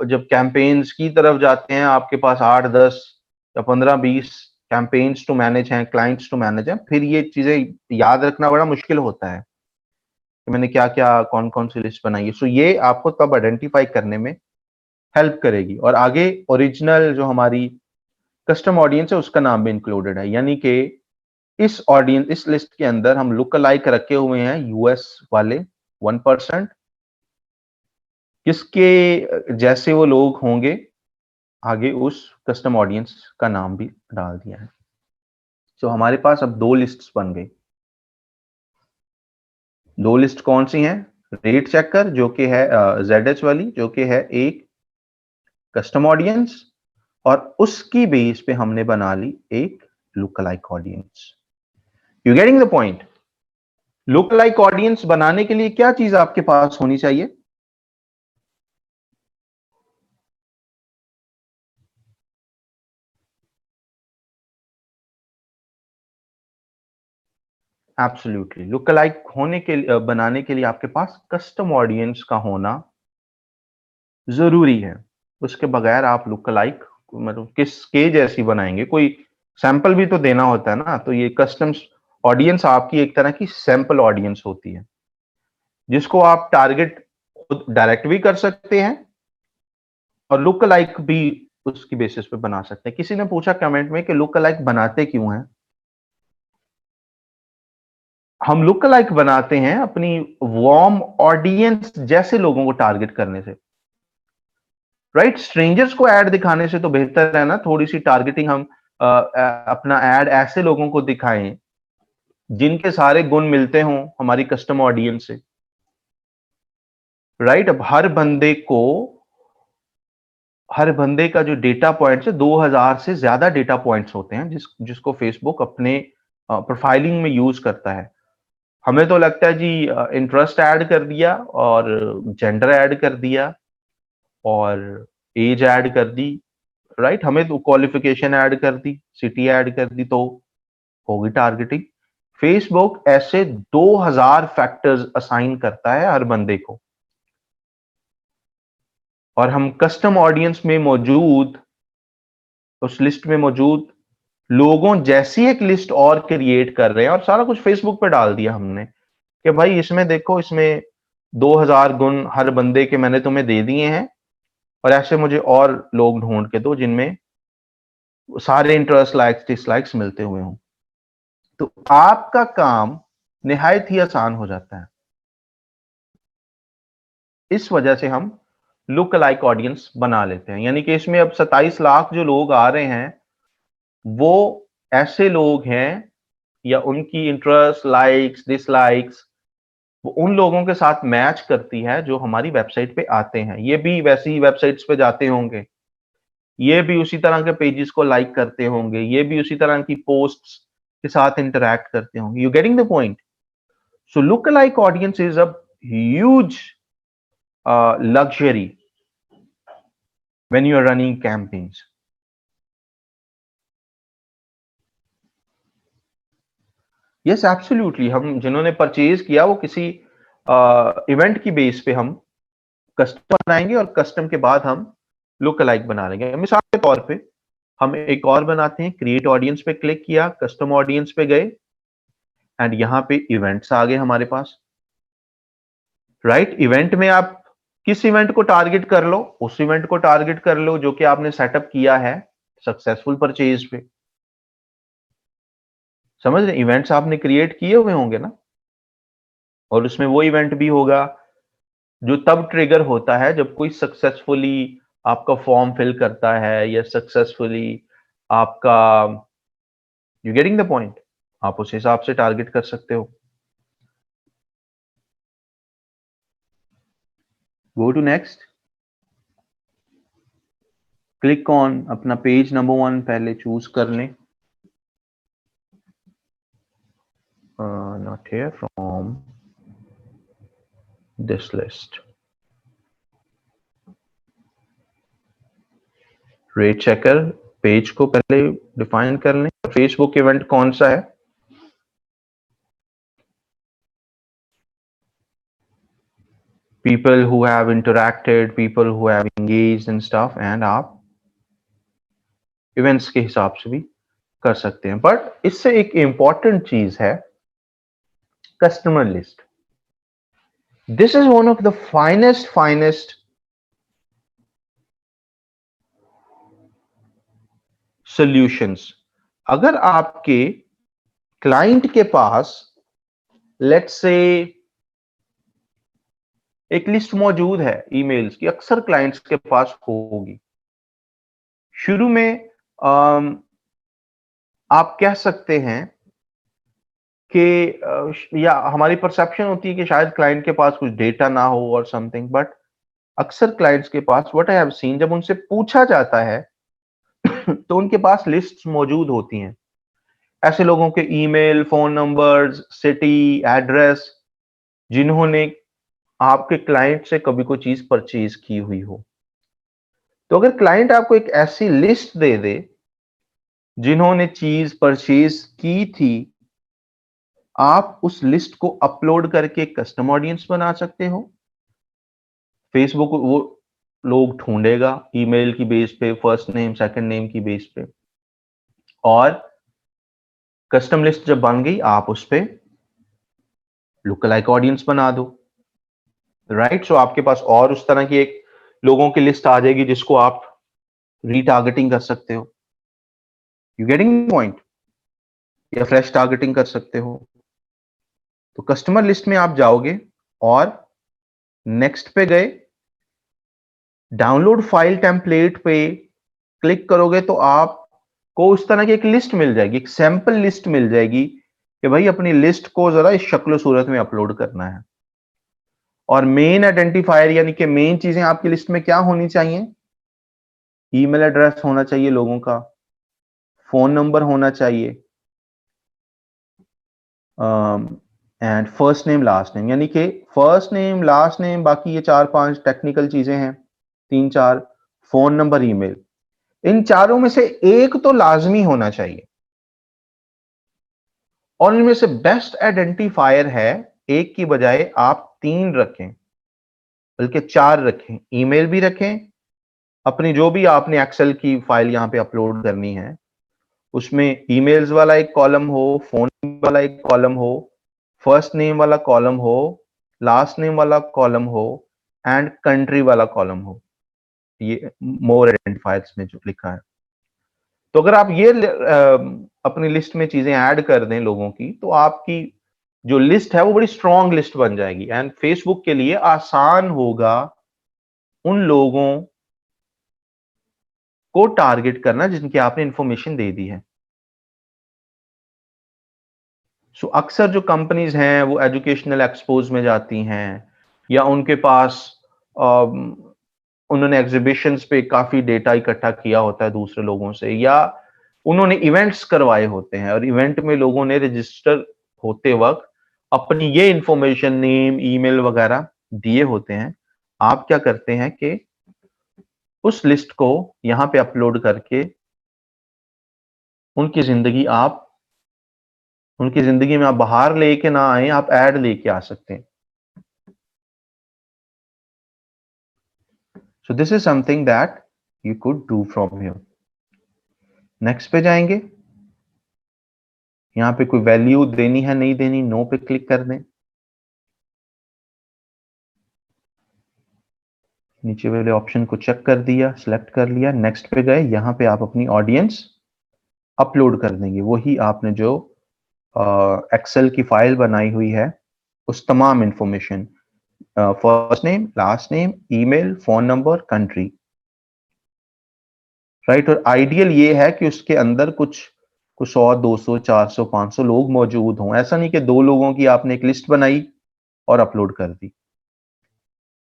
जब कैंपेन्स की तरफ जाते हैं आपके पास 8, 10 या 15, 20 कैंपेन्स टू मैनेज हैं, क्लाइंट्स टू मैनेज हैं, फिर ये चीजें याद रखना बड़ा मुश्किल होता है कि मैंने क्या क्या कौन कौन सी लिस्ट बनाई है। सो ये आपको तब आइडेंटिफाई करने में हेल्प करेगी। और आगे ओरिजिनल जो हमारी कस्टम ऑडियंस है उसका नाम भी इंक्लूडेड है, यानी कि इस लिस्ट के अंदर हम लुक लाइक रखे हुए हैं US वाले 1%, किसके जैसे वो लोग होंगे आगे उस कस्टम ऑडियंस का नाम भी डाल दिया है। तो हमारे पास अब 2 लिस्ट्स बन गई। 2 लिस्ट कौन सी हैं? रेट चेकर जो कि है ZH वाली, जो कि है एक कस्टम ऑडियंस, और उसकी बेस पे हमने बना ली एक look like audience. You getting the point? Look like audience बनाने के लिए क्या चीज आपके पास होनी चाहिए? एब्सोल्युटली, लुक लाइक बनाने के लिए आपके पास कस्टम ऑडियंस का होना जरूरी है। उसके बगैर आप लुक लाइक मतलब किसके जैसी बनाएंगे? कोई सैंपल भी तो देना होता है ना। तो ये कस्टम ऑडियंस आपकी एक तरह की सैंपल ऑडियंस होती है जिसको आप टारगेट खुद डायरेक्ट भी कर सकते हैं और लुक लाइक भी उसकी बेसिस पे बना सकते हैं। किसी ने पूछा कमेंट में कि लुक लाइक बनाते क्यों हैं? हम लुक लाइक बनाते हैं अपनी वार्म ऑडियंस जैसे लोगों को टारगेट करने से, राइट? स्ट्रेंजर्स को ऐड दिखाने से तो बेहतर है ना थोड़ी सी टारगेटिंग हम अपना ऐड ऐसे लोगों को दिखाएं जिनके सारे गुण मिलते हों हमारी कस्टम ऑडियंस से, राइट? अब हर बंदे का जो डेटा पॉइंट्स है 2000 से ज्यादा डेटा पॉइंट्स होते हैं जिसको फेसबुक अपने प्रोफाइलिंग में यूज करता है। हमें तो लगता है जी इंटरेस्ट ऐड कर दिया और जेंडर ऐड कर दिया और एज ऐड कर दी, राइट? हमें तो क्वालिफिकेशन ऐड कर दी, सिटी ऐड कर दी तो होगी टारगेटिंग। फेसबुक ऐसे 2000 फैक्टर्स असाइन करता है हर बंदे को, और हम कस्टम ऑडियंस में मौजूद उस लिस्ट में मौजूद लोगों जैसी एक लिस्ट और क्रिएट कर रहे हैं और सारा कुछ फेसबुक पे डाल दिया हमने कि भाई इसमें देखो, इसमें 2000 गुण हर बंदे के मैंने तुम्हें दे दिए हैं, और ऐसे मुझे और लोग ढूंढ के दो जिनमें सारे इंटरेस्ट, लाइक्स, डिसलाइक्स मिलते हुए हों। तो आपका काम निहायत ही आसान हो जाता है। इस वजह से हम लुक अलाइक ऑडियंस बना लेते हैं, यानी कि इसमें अब 27 लाख जो लोग आ रहे हैं वो ऐसे लोग हैं, या उनकी इंटरेस्ट, लाइक्स, डिसलाइक्स वो उन लोगों के साथ मैच करती है जो हमारी वेबसाइट पे आते हैं। ये भी वैसी वेबसाइट्स पे जाते होंगे, ये भी उसी तरह के पेजेस को लाइक करते होंगे, ये भी उसी तरह की पोस्ट्स के साथ इंटरैक्ट करते होंगे। You getting the point? So look alike audience is a huge luxury when you are running campaigns. Yes, absolutely. हम जिन्होंने परचेज किया वो किसी इवेंट की बेस पे हम कस्टम बनाएंगे, और कस्टम के बाद हम लुक अलाइक बना लेंगे। मिसाल के तौर पे हम एक और बनाते हैं, क्रिएट ऑडियंस पे क्लिक किया, कस्टम ऑडियंस पे गए, एंड यहाँ पे इवेंट्स आ गए हमारे पास। राइट, इवेंट में आप किस इवेंट को टारगेट कर लो, उस इवेंट को टारगेट कर लो जो कि आपने सेटअप किया है सक्सेसफुल परचेज पे। समझ रहे, इवेंट्स आपने क्रिएट किए हुए होंगे ना, और उसमें वो इवेंट भी होगा जो तब ट्रिगर होता है जब कोई सक्सेसफुली आपका फॉर्म फिल करता है, या सक्सेसफुली आपका, यू गेटिंग द पॉइंट, आप उस हिसाब से टारगेट कर सकते हो। Go to next, click on अपना पेज नंबर 1 पहले चूज कर लें। Not here, from this list. Rate checker page को पहले डिफाइन कर लें। फेसबुक इवेंट कौन सा है? people who have interacted, people who have engaged and stuff, and आप इवेंट्स के हिसाब से भी कर सकते हैं। बट इससे एक इंपॉर्टेंट चीज है customer list. This is one of the finest solutions. अगर आपके क्लाइंट के पास लेट्स से एक लिस्ट मौजूद है ईमेल्स की, अक्सर क्लाइंट्स के पास होगी। शुरू में आप कह सकते हैं कि या हमारी परसेप्शन होती है कि शायद क्लाइंट के पास कुछ डेटा ना हो और समथिंग, बट अक्सर क्लाइंट्स के पास, व्हाट आई हैव सीन, जब उनसे पूछा जाता है तो उनके पास लिस्ट्स मौजूद होती हैं ऐसे लोगों के email, phone numbers, city, address, जिन्होंने आपके क्लाइंट से कभी कोई चीज परचेज की हुई हो। तो अगर क्लाइंट आपको एक ऐसी लिस्ट दे दे जिन्होंने चीज परचेज की थी, आप उस लिस्ट को अपलोड करके कस्टम ऑडियंस बना सकते हो। फेसबुक वो लोग ढूंढेगा ईमेल की बेस पे, फर्स्ट नेम सेकंड नेम की बेस पे, और कस्टम लिस्ट जब बन गई आप उस पे लुक अलाइक ऑडियंस बना दो। राइट, सो आपके पास और उस तरह की एक लोगों की लिस्ट आ जाएगी जिसको आप रीटारगेटिंग कर सकते हो। You getting point? या फ्रेश टारगेटिंग कर सकते हो। तो कस्टमर लिस्ट में आप जाओगे और नेक्स्ट पे गए, डाउनलोड फाइल टेम्पलेट पे क्लिक करोगे तो आपको उस तरह की एक लिस्ट मिल जाएगी, एक सैंपल लिस्ट मिल जाएगी कि भाई अपनी लिस्ट को जरा इस शक्ल सूरत में अपलोड करना है। और मेन आइडेंटिफायर यानी कि मेन चीजें आपकी लिस्ट में क्या होनी चाहिए? ईमेल एड्रेस होना चाहिए लोगों का, फोन नंबर होना चाहिए, and first name last name, यानी कि फर्स्ट नेम लास्ट नेम, बाकी ये 4-5 टेक्निकल चीजें हैं, 3-4, फोन नंबर, ईमेल, इन चारों में से एक तो लाजमी होना चाहिए। और इनमें से बेस्ट आइडेंटिफायर है, एक की बजाय आप 3 रखें बल्कि 4 रखें। ईमेल भी रखें, अपनी जो भी आपने एक्सेल की फाइल यहां पे अपलोड करनी है उसमें ईमेल्स वाला एक कॉलम हो, फोन वाला एक कॉलम हो, फर्स्ट नेम वाला कॉलम हो, लास्ट नेम वाला कॉलम हो एंड कंट्री वाला कॉलम हो, ये मोर आइडेंटिफायर्स में जो लिखा है। तो अगर आप ये अपनी लिस्ट में चीजें ऐड कर दें लोगों की, तो आपकी जो लिस्ट है वो बड़ी स्ट्रॉन्ग लिस्ट बन जाएगी एंड फेसबुक के लिए आसान होगा उन लोगों को टारगेट करना जिनकी आपने इंफॉर्मेशन दे दी है। सो अक्सर जो कंपनीज हैं वो एजुकेशनल एक्सपोज में जाती हैं, या उनके पास उन्होंने एग्जीबिशंस पे काफी डेटा इकट्ठा किया होता है दूसरे लोगों से, या उन्होंने इवेंट्स करवाए होते हैं और इवेंट में लोगों ने रजिस्टर होते वक्त अपनी ये इंफॉर्मेशन, नेम, ईमेल वगैरह दिए होते हैं। आप क्या करते हैं कि उस लिस्ट को यहां पे अपलोड करके उनकी जिंदगी में आप बाहर लेके ना आए, आप ऐड लेके आ सकते हैं। So this is something that you could do from here. Next पे जाएंगे, यहां पे कोई वैल्यू देनी है नहीं देनी, नो पे क्लिक कर दें। नीचे वाले ऑप्शन को चेक कर दिया, सिलेक्ट कर लिया, नेक्स्ट पे गए, यहां पे आप अपनी ऑडियंस अपलोड कर देंगे, वही आपने जो एक्सेल की फाइल बनाई हुई है उस तमाम information, first name, last name, email, phone number, country, right. और आइडियल ये है कि उसके अंदर कुछ 100, 200, 400, 500 लोग मौजूद हों। ऐसा नहीं कि 2 लोगों की आपने एक लिस्ट बनाई और अपलोड कर दी,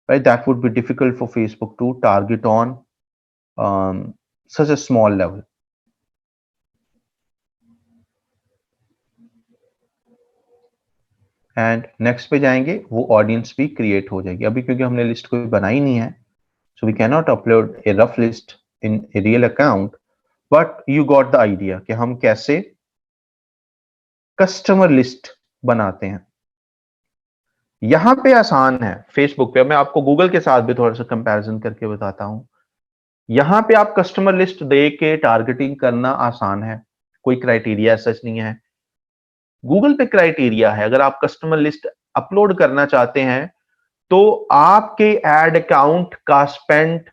right. That would be difficult for Facebook to target on such a small level. And next पे जाएंगे, वो ऑडियंस भी क्रिएट हो जाएगी। अभी क्योंकि हमने लिस्ट कोई बनाई नहीं है, so we can not upload a rough list in a real account, but you got the idea कि हम कैसे कस्टमर लिस्ट बनाते हैं। यहां पे आसान है फेसबुक पे, मैं आपको गूगल के साथ भी थोड़ा सा कंपैरिजन करके बताता हूं। यहां पे आप कस्टमर लिस्ट दे के टारगेटिंग करना आसान है, कोई क्राइटेरिया सच नहीं है। गूगल पे क्राइटेरिया है, अगर आप कस्टमर लिस्ट अपलोड करना चाहते हैं तो आपके एड अकाउंट का स्पेंड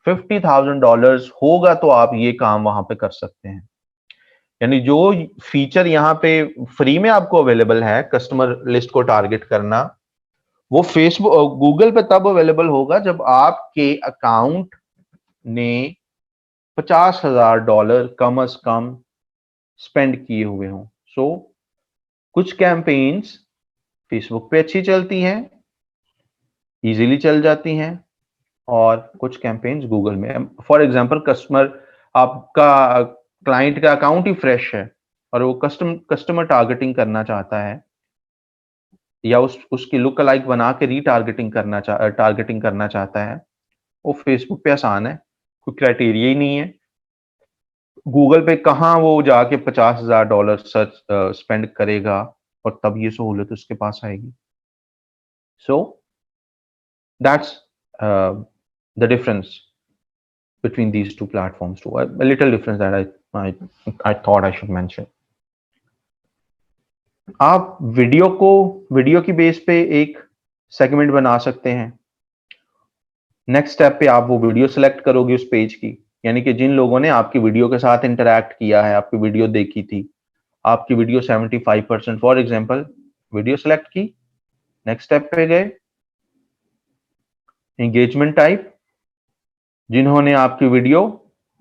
$50,000 होगा, तो आप ये काम वहां पे कर सकते हैं। यानी जो फीचर यहां पे फ्री में आपको अवेलेबल है कस्टमर लिस्ट को टारगेट करना, वो फेसबुक गूगल पे तब अवेलेबल होगा जब आपके अकाउंट ने $50,000 कम अज कम स्पेंड किए हुए हों। सो कुछ कैंपेन्स फेसबुक पे अच्छी चलती हैं, इजीली चल जाती हैं, और कुछ कैंपेन्स गूगल में। फॉर एग्जांपल, आपका क्लाइंट का अकाउंट ही फ्रेश है और वो कस्टमर टारगेटिंग करना चाहता है, या उसकी लुक अलाइक बना के टारगेटिंग करना चाहता है, वो फेसबुक पे आसान है, कोई क्राइटेरिया ही नहीं है। गूगल पे कहाँ वो जाके $50,000 सर्च स्पेंड करेगा और तब ये सहूलत उसके पास आएगी। So that's the difference between these two platforms too. A little difference that I thought I should mention. आप वीडियो की बेस पे एक सेगमेंट बना सकते हैं। नेक्स्ट स्टेप पे आप वो वीडियो सेलेक्ट करोगे उस पेज की, यानी कि जिन लोगों ने आपकी वीडियो के साथ इंटरैक्ट किया है, आपकी वीडियो देखी थी, आपकी video 75%, for example, video select की, नेक्स्ट स्टेप पे गए, एंगेजमेंट टाइप, जिन्होंने आपकी वीडियो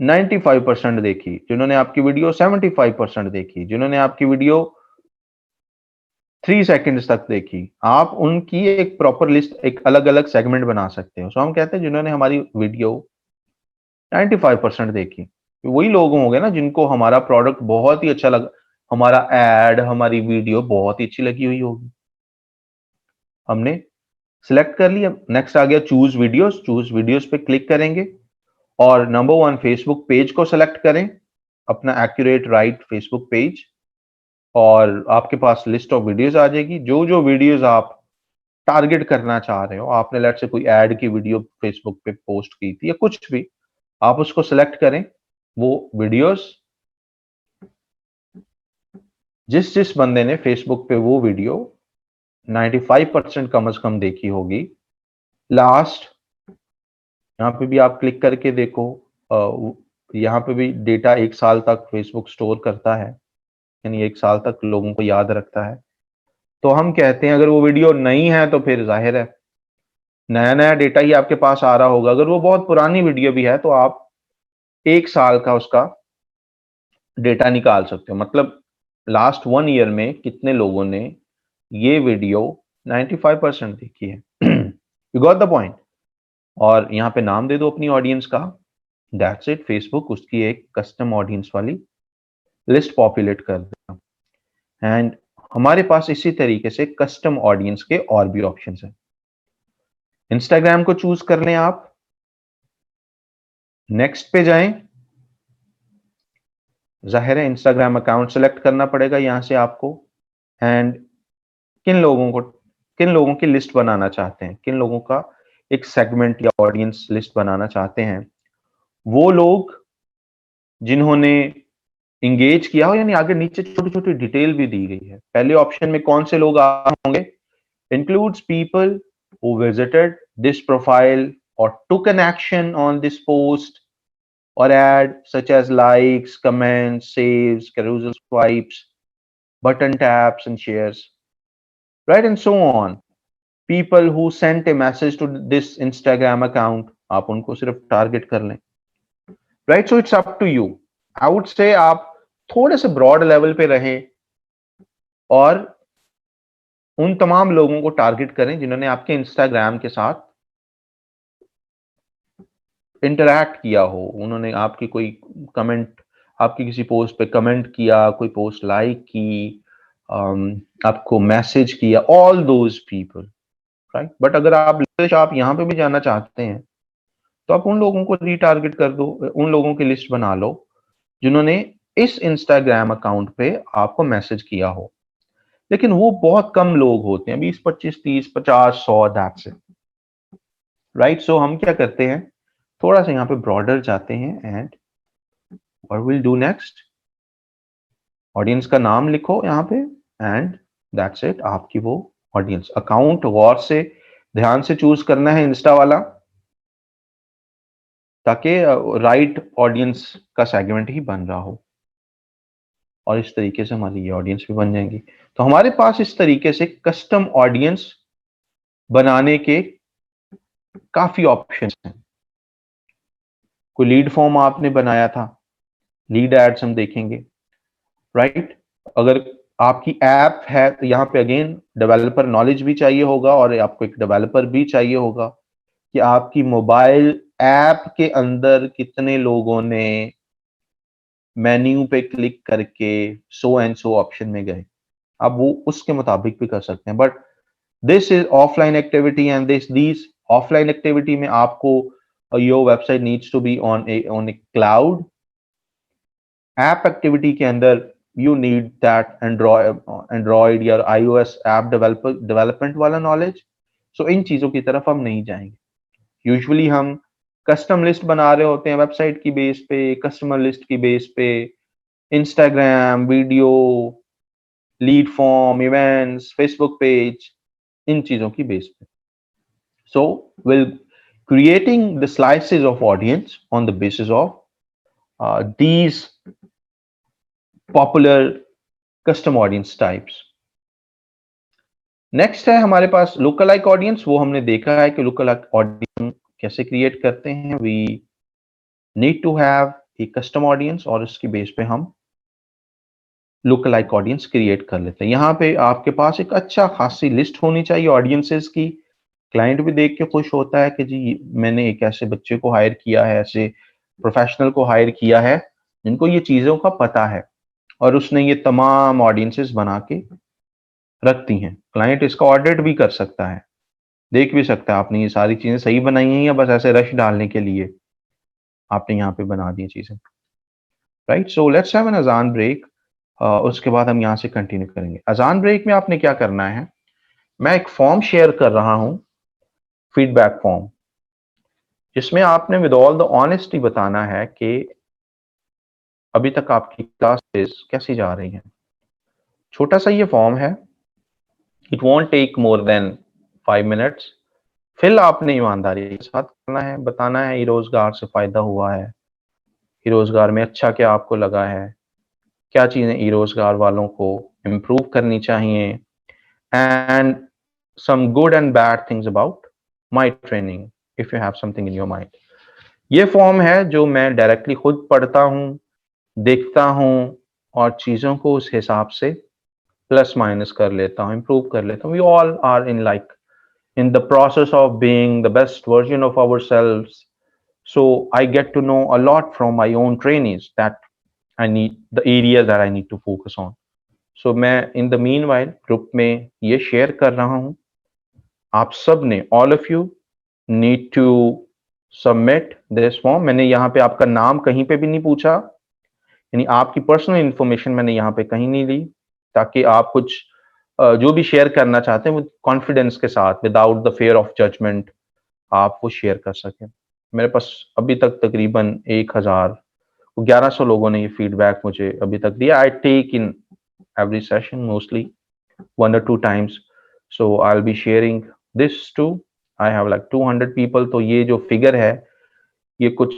95% देखी, जिन्होंने आपकी वीडियो 75% देखी, जिन्होंने आपकी वीडियो 3 सेकंड्स तक देखी, आप उनकी एक प्रॉपर लिस्ट, एक अलग अलग सेगमेंट बना सकते हो। सो हम कहते हैं जिन्होंने हमारी वीडियो 95% देखी, वही लोग होंगे ना जिनको हमारा प्रोडक्ट बहुत ही अच्छा लगा, हमारा एड, हमारी वीडियो बहुत ही अच्छी लगी हुई होगी। हमने सिलेक्ट कर लिया, नेक्स्ट आ गया चूज वीडियोस पे क्लिक करेंगे और नंबर 1 फेसबुक पेज को सिलेक्ट करें, अपना एक्यूरेट राइट फेसबुक पेज, और आपके पास लिस्ट ऑफ वीडियोस आ जाएगी। जो जो वीडियोस आप टारगेट करना चाह रहे हो, आपने लेट से कोई ऐड की वीडियो फेसबुक पे पोस्ट की थी या कुछ भी, आप उसको सिलेक्ट करें। वो वीडियोस जिस जिस बंदे ने फेसबुक पे वो वीडियो 95% कम से कम देखी होगी। लास्ट यहाँ पे भी आप क्लिक करके देखो, यहाँ पे भी डेटा 1 साल तक फेसबुक स्टोर करता है, यानी 1 साल तक लोगों को याद रखता है। तो हम कहते हैं अगर वो वीडियो नई है तो फिर जाहिर है नया नया डेटा ही आपके पास आ रहा होगा। अगर वो बहुत पुरानी वीडियो भी है तो आप 1 साल का उसका डेटा निकाल सकते हो। मतलब लास्ट 1 ईयर में कितने लोगों ने ये वीडियो 95% देखी है। You got the point. और यहाँ पे नाम दे दो अपनी ऑडियंस का, दैट्स इट। फेसबुक उसकी एक कस्टम ऑडियंस वाली लिस्ट पॉपुलेट कर देगा। एंड हमारे पास इसी तरीके से कस्टम ऑडियंस के और भी ऑप्शंस हैं। इंस्टाग्राम को चूज कर लें आप, नेक्स्ट पे जाएं। जाहिर है इंस्टाग्राम अकाउंट सेलेक्ट करना पड़ेगा यहां से आपको। एंड किन लोगों की लिस्ट बनाना चाहते हैं, किन लोगों का एक सेगमेंट या ऑडियंस लिस्ट बनाना चाहते हैं, वो लोग जिन्होंने इंगेज किया हो, यानी आगे नीचे छोटी छोटी डिटेल भी दी गई है। पहले ऑप्शन में कौन से लोग आ होंगे, includes people who visited this profile or took an action on this post or ad, such as likes, comments, saves, carousel swipes, button taps and shares, right, and so on. People who sent a message to this Instagram account, आप उनको सिर्फ target कर लें, right? So it's up to you. I would say आप थोड़े से broad level पे रहें और उन तमाम लोगों को टारगेट करें जिन्होंने आपके इंस्टाग्राम के साथ इंटरैक्ट किया हो, उन्होंने आपकी कोई कमेंट, आपकी किसी पोस्ट पे कमेंट किया, कोई पोस्ट लाइक की, आपको मैसेज किया, all those people, right. But अगर आप यहाँ पे भी जाना चाहते हैं तो आप उन लोगों को रीटारगेट कर दो, उन लोगों की लिस्ट बना लो जिन्होंने इस इंस्टाग्राम अकाउंट पे आपको मैसेज किया हो। लेकिन वो बहुत कम लोग होते हैं, 20, 25, 30, 50, 100, दैट्स इट, राइट। सो हम क्या करते हैं, थोड़ा सा यहाँ पे ब्रॉडर जाते हैं and what will do next, audience का नाम लिखो यहाँ पे एंड दैट्स इट। आपकी वो ऑडियंस अकाउंट गौर से ध्यान से चूज करना है इंस्टा वाला, ताकि राइट ऑडियंस का सेगमेंट ही बन रहा हो। और इस तरीके से हमारी ये ऑडियंस भी बन जाएंगी। तो हमारे पास इस तरीके से कस्टम ऑडियंस बनाने के काफी ऑप्शंस हैं। कोई लीड फॉर्म आपने बनाया था, लीड एड्स हम देखेंगे, राइट। अगर आपकी ऐप है तो यहाँ पे अगेन डेवलपर नॉलेज भी चाहिए होगा और आपको एक डेवलपर भी चाहिए होगा कि आपकी मोबाइल ऐप के अंदर कितने लोगों ने मेन्यू पे क्लिक करके सो एंड सो ऑप्शन में गए। आप वो उसके मुताबिक भी कर सकते हैं। But this is offline activity and this offline activity में आपको your website needs to be on a cloud. App activity के अंदर यू नीड दैट एंड्रॉयड या iOS ऐप डेवलपमेंट वाला नॉलेज। सो इन चीजों की तरफ हम नहीं जाएंगे। यूजुअली हम कस्टम लिस्ट बना रहे होते हैं वेबसाइट की बेस पे, कस्टमर लिस्ट की बेस पे, Instagram video, lead form, events, Facebook page, इन चीजों की बेस पे। So will creating the slices of audience on the basis of these popular custom audience types. Next है हमारे पास लोकल लाइक ऑडियंस। वो हमने देखा है कि लोकल लाइक ऑडियंस कैसे क्रिएट करते हैं। We need to have a custom audience और इसकी बेस पे हम लोकल लाइक ऑडियंस क्रिएट कर लेते हैं। यहाँ पे आपके पास एक अच्छा खासी लिस्ट होनी चाहिए ऑडियंसेस की। क्लाइंट भी देख के खुश होता है कि जी मैंने एक ऐसे बच्चे को हायर किया है, ऐसे प्रोफेशनल को हायर किया है जिनको ये चीजों का पता है और उसने ये तमाम ऑडियंसेस बना के रखती हैं। क्लाइंट इसका ऑडिट भी कर सकता है, देख भी सकता है आपने ये सारी चीजें सही बनाई हैं या बस ऐसे रश डालने के लिए आपने यहाँ पे बना दी चीजें, right. So let's have an अजान ब्रेक। उसके बाद हम यहाँ से कंटिन्यू करेंगे। अजान ब्रेक में आपने क्या करना है, मैं एक फॉर्म शेयर कर रहा हूँ, फीडबैक फॉर्म, जिसमें आपने विद ऑल द ऑनेस्टी बताना है कि अभी तक आपकी क्लासेस कैसी जा रही हैं। छोटा सा ये फॉर्म है, it won't take more than 5 minutes. Fill आपने ईमानदारी के साथ करना है, बताना है ई रोजगार से फायदा हुआ है, ई रोजगार में अच्छा क्या आपको लगा है, क्या चीजें ई रोजगार वालों को इम्प्रूव करनी चाहिए, and some good and bad things about my training if you have something in your mind। ये फॉर्म है जो मैं डायरेक्टली खुद पढ़ता हूँ, देखता हूँ और चीजों को उस हिसाब से प्लस माइनस कर लेता हूँ, इम्प्रूव कर लेता हूँ। We all are in like in the process of being the best version of ourselves, so I get to know a lot from my own trainees that I need the areas that I need to focus on। so मैं in the meanwhile group में ये share कर रहा हूँ। आप सब ने, all of you need to submit this form. मैंने यहाँ पे आपका नाम कहीं पे भी नहीं पूछा, यानी आपकी पर्सनल इंफॉर्मेशन मैंने यहाँ पे कहीं नहीं ली, ताकि आप कुछ जो भी शेयर करना चाहते हैं वो कॉन्फिडेंस के साथ, without the fear of judgement, आप वो शेयर कर सकें। मेरे पास अभी तक तकरीबन 1100 लोगों ने ये फीडबैक मुझे अभी तक दिया। I take in every session mostly 1 or 2 times, so I'll be sharing this too। I have like 200 people, तो ये जो फिगर है ये कुछ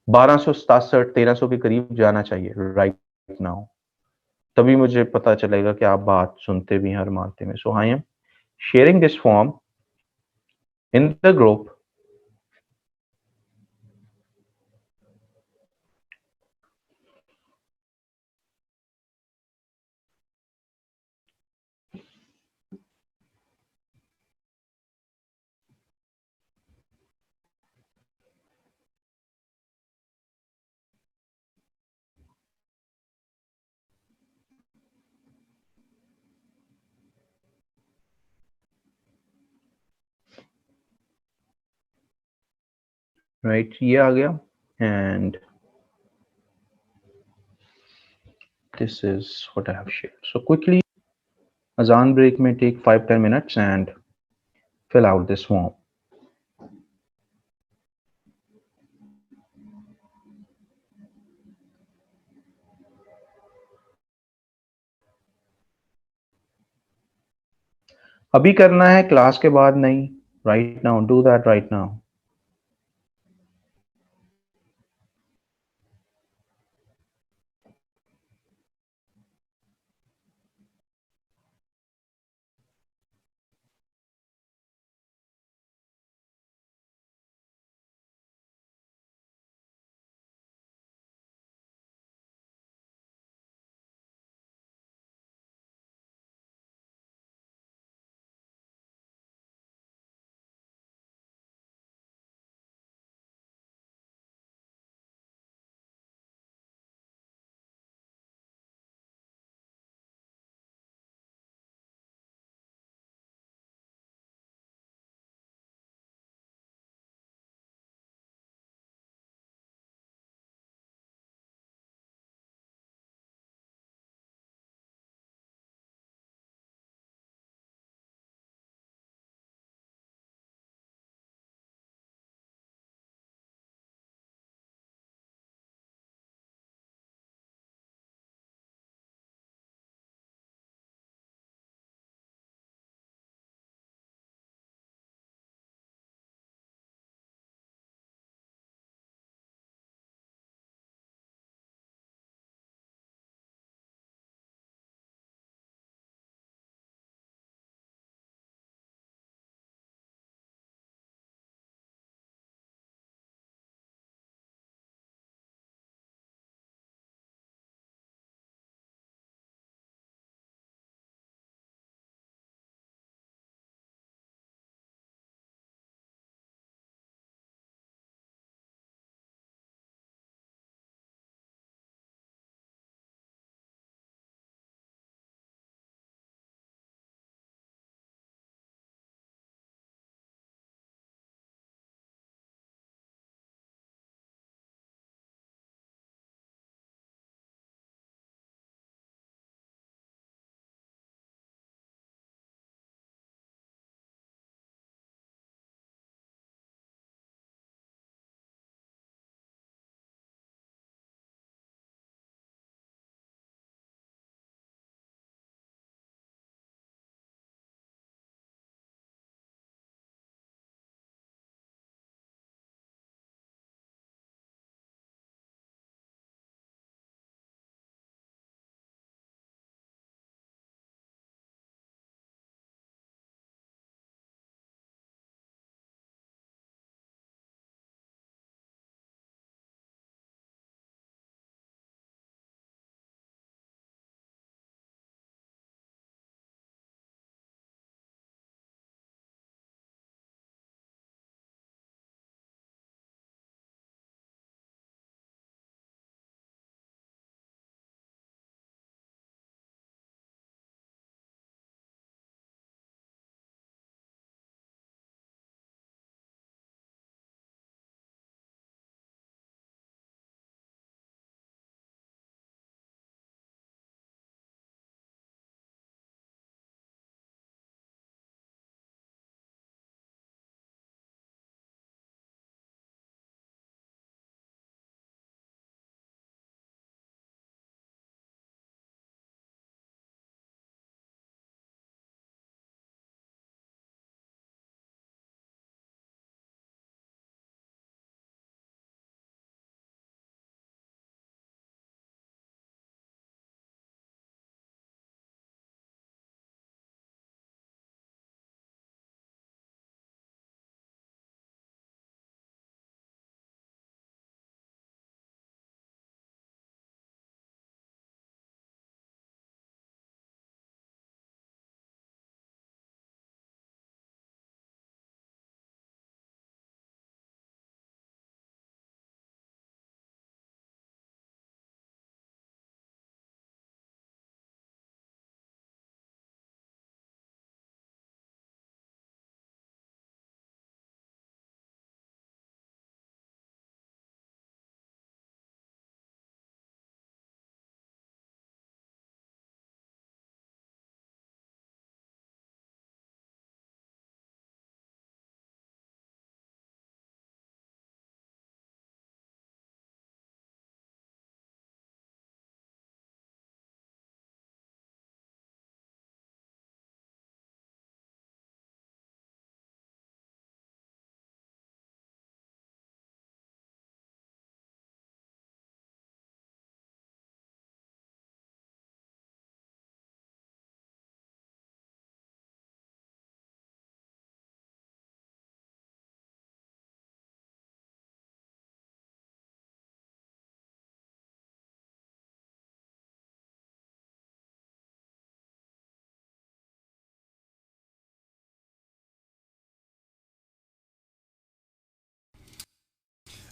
1267-1300 के करीब जाना चाहिए राइट नाउ, तभी मुझे पता चलेगा कि आप बात सुनते भी हैं और मानते हैं। So I am sharing this form in the group. Right, ये आ गया, and this is what I have shared। So quickly, azan break may take 5-10 minutes and fill out this form। अभी करना है, क्लास के बाद नहीं। Right now, do that right now.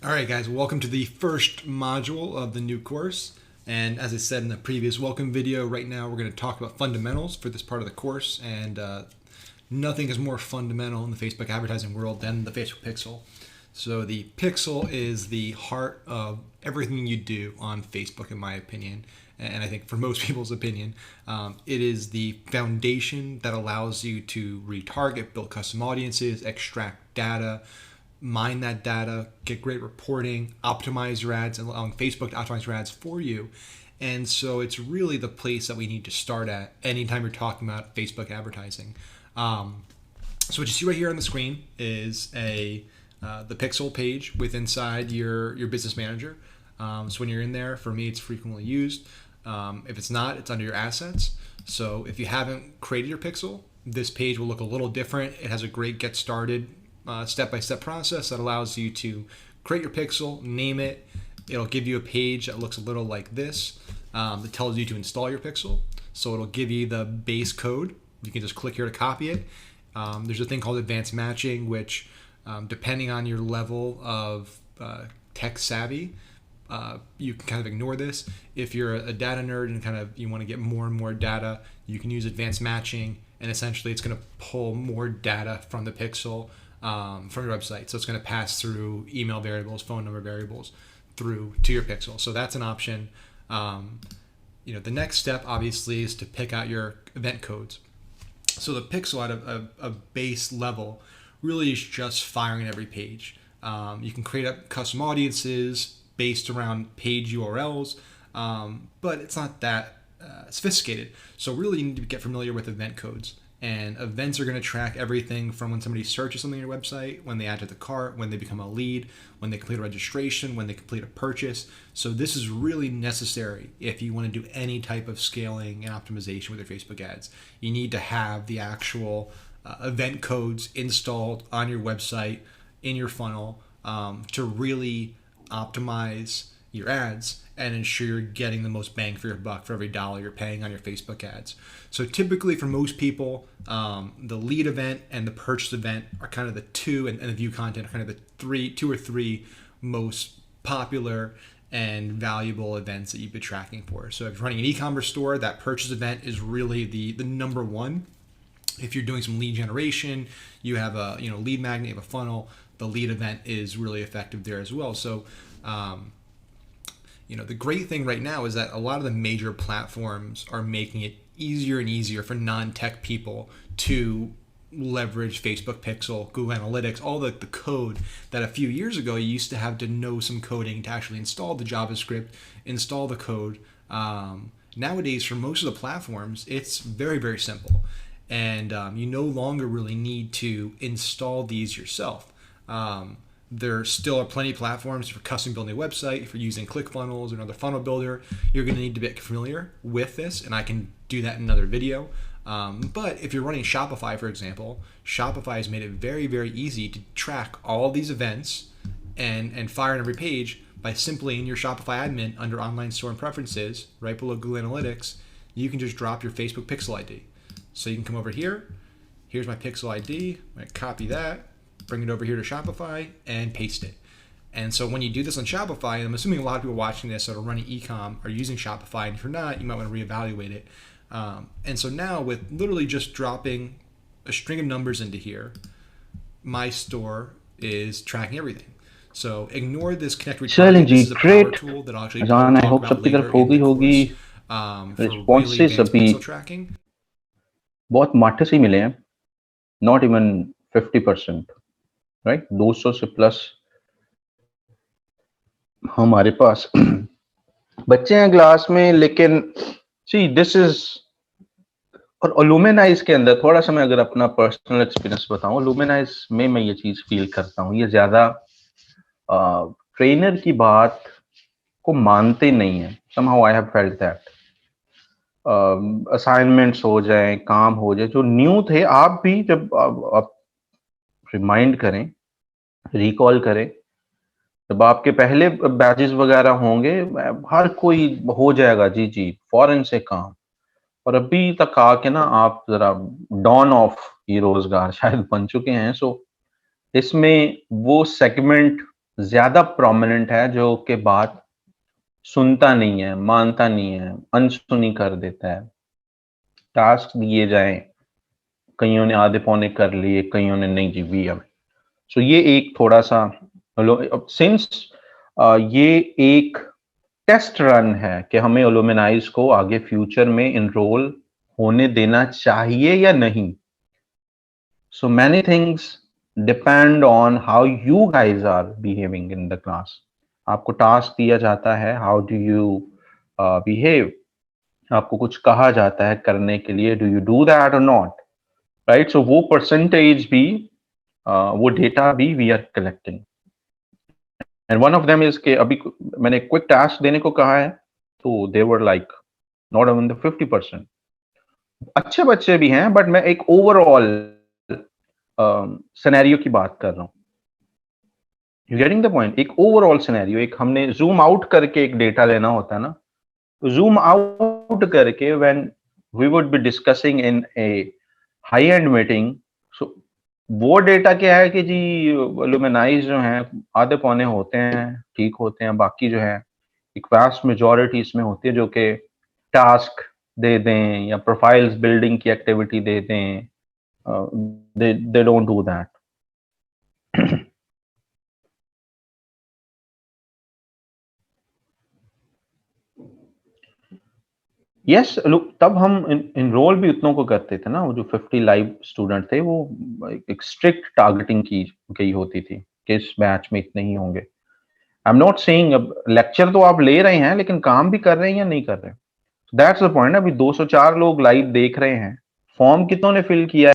All right, guys, welcome to the first module of the new course. And as I said in the previous welcome video, right now we're going to talk about fundamentals for this part of the course. And nothing is more fundamental in the Facebook advertising world than the Facebook pixel. So the pixel is the heart of everything you do on Facebook, in my opinion. And I think for most people's opinion, it is the foundation that allows you to retarget, build custom audiences, extract data, mine that data, get great reporting, optimize your ads, and allowing Facebook to optimize your ads for you. And so it's really the place that we need to start at anytime you're talking about Facebook advertising. So what you see right here on the screen is the pixel page with inside your business manager. So when you're in there, for me, it's frequently used. If it's not, it's under your assets. So if you haven't created your pixel, this page will look a little different. It has a great get started step-by-step process that allows you to create your pixel, name it. It'll give you a page that looks a little like this that tells you to install your pixel. So it'll give you the base code. You can just click here to copy it. There's a thing called advanced matching, which depending on your level of tech savvy, you can kind of ignore this. If you're a data nerd and you want to get more and more data, you can use advanced matching, and essentially it's going to pull more data from the pixel from your website. So it's going to pass through email variables, phone number variables through to your pixel. So that's an option. The next step obviously is to pick out your event codes. So the pixel at a base level really is just firing every page. You can create up custom audiences based around page URLs, but it's not that sophisticated. So really you need to get familiar with event codes. And events are going to track everything from when somebody searches something on your website, when they add to the cart, when they become a lead, when they complete a registration, when they complete a purchase. So this is really necessary if you want to do any type of scaling and optimization with your Facebook ads. You need to have the actual event codes installed on your website, in your funnel, to really optimize your ads and ensure you're getting the most bang for your buck for every dollar you're paying on your Facebook ads. So typically for most people, the lead event and the purchase event are kind of the two, and the view content are kind of the two or three most popular and valuable events that you've been tracking for. So if you're running an e-commerce store, that purchase event is really the number one. If you're doing some lead generation, you have a lead magnet, you have a funnel, the lead event is really effective there as well. So the great thing right now is that a lot of the major platforms are making it easier and easier for non-tech people to leverage Facebook pixel, Google Analytics, all the code that a few years ago you used to have to know some coding to actually install the JavaScript, install the code. Nowadays, for most of the platforms, it's very, very simple. And you no longer really need to install these yourself. There still are plenty of platforms for custom building a website. If you're using ClickFunnels or another funnel builder, you're going to need to get familiar with this, and I can do that in another video. But if you're running Shopify, for example, Shopify has made it very, very easy to track all these events and fire on every page by simply in your Shopify admin under Online Store and Preferences, right below Google Analytics, you can just drop your Facebook pixel ID. So you can come over here. Here's my pixel ID. I'm going to copy that, bring it over here to Shopify, and paste it. And so when you do this on Shopify, and I'm assuming a lot of people watching this that are running e-com are using Shopify, and if you're not, you might want to reevaluate it. And so now with literally just dropping a string of numbers into here, my store is tracking everything. So ignore this connect retarget. This is a power tool that I'll actually talk about later in the course for really advanced pixel tracking. बहुत माठे से मिले हैं, not even 50%, right? 200 से plus हमारे पास बच्चे हैं class में, लेकिन see this is, और Luminize के अंदर थोड़ा सा मैं अगर अपना पर्सनल एक्सपीरियंस बताऊं, Luminize में मैं ये चीज फील करता हूं, ये ज्यादा ट्रेनर की बात को मानते नहीं है. somehow I have felt that assignments हो जाए, काम हो जाए, जो न्यू थे, आप भी जब आप रिमाइंड करें, रिकॉल करें, जब आपके पहले बैचेस वगैरह होंगे, हर कोई हो जाएगा जी जी फौरन से काम, और अभी तक आके ना आप जरा डॉन ऑफ ये रोजगार शायद बन चुके हैं. सो इसमें वो सेगमेंट ज्यादा प्रोमिनेंट है, जो कि बात सुनता नहीं है, मानता नहीं है, अनसुनी कर देता है। टास्क दिए जाएं, कईयों ने आधे पौने कर लिए, कईयों ने नहीं जी भी हमें। सो ये एक थोड़ा सा सिंस ये एक टेस्ट रन है कि हमें एलुमनाइज को आगे फ्यूचर में इनरोल होने देना चाहिए या नहीं। So many things depend on how you guys are behaving in the class. आपको टास्क दिया जाता है, हाउ डू यू बिहेव। आपको कुछ कहा जाता है करने के लिए, डू यू डू दैट और नॉट, राइट। सो वो परसेंटेज भी वो डेटा भी we are collecting, and one of them is के अभी मैंने क्विक टास्क देने को कहा है, तो they were like not even the 50%। अच्छे बच्चे भी हैं, बट मैं एक ओवरऑल सिनेरियो की बात कर रहा हूँ। You getting the point? एक ओवरऑल सिनेरियो, एक हमने जूम आउट करके एक डेटा लेना होता है ना, जूम आउट करके when we would be discussing in a high end meeting, so वो डेटा क्या है कि जी लुमिनाइज जो हैं आधे पौने होते हैं, ठीक होते हैं, बाकी जो है एक वास्ट मेजॉरिटी इसमें होती है जो कि टास्क दे दें या प्रोफाइल्स बिल्डिंग की एक्टिविटी दे दें, they don't do that. Yes look, तब हम इनरोल भी उतनों को करते थे ना। वो जो 50 लाइव स्टूडेंट थे, वो एक स्ट्रिक्ट टारगेटिंग की गई होती थी कि इस बैच में इतने ही होंगे। आई एम नॉट सेइंग अब लेक्चर तो आप ले रहे हैं, लेकिन काम भी कर रहे हैं या नहीं कर रहे। That's the point. अभी 204 लोग लाइव देख रहे हैं, फॉर्म कितनों ने फिल किया है?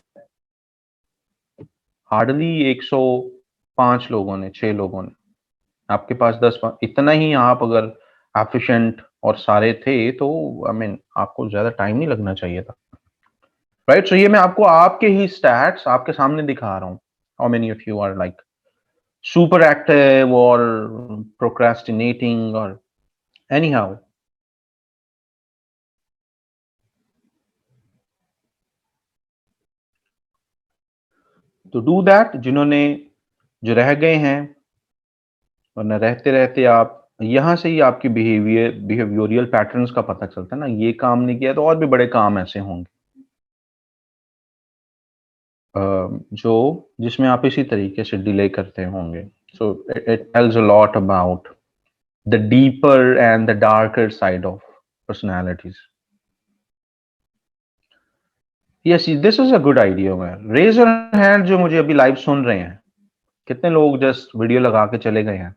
हार्डली 105 लोगों ने, 6 लोगों ने। आपके पास 10, इतना ही आप अगर एफिशिएंट और सारे थे तो आई मीन आपको ज्यादा टाइम नहीं लगना चाहिए था, राइट। सो ये मैं आपको आपके ही स्टैट्स आपके सामने दिखा रहा हूँ। How many of you are like super active और प्रोक्रेस्टिनेटिंग और एनी हाउ। तो डू दैट। जिन्होंने जो रह गए हैं, वरना रहते रहते आप यहां से ही आपकी बिहेवियरल पैटर्न्स का पता चलता है ना। ये काम नहीं किया तो और भी बड़े काम ऐसे होंगे जो जिसमें आप इसी तरीके से डिले करते होंगे। So it tells a lot about the deeper and the darker side of personalities. Yes, this is a good idea man. Raise your hand जो मुझे अभी लाइव सुन रहे हैं। कितने लोग जस्ट वीडियो लगा के चले गए हैं?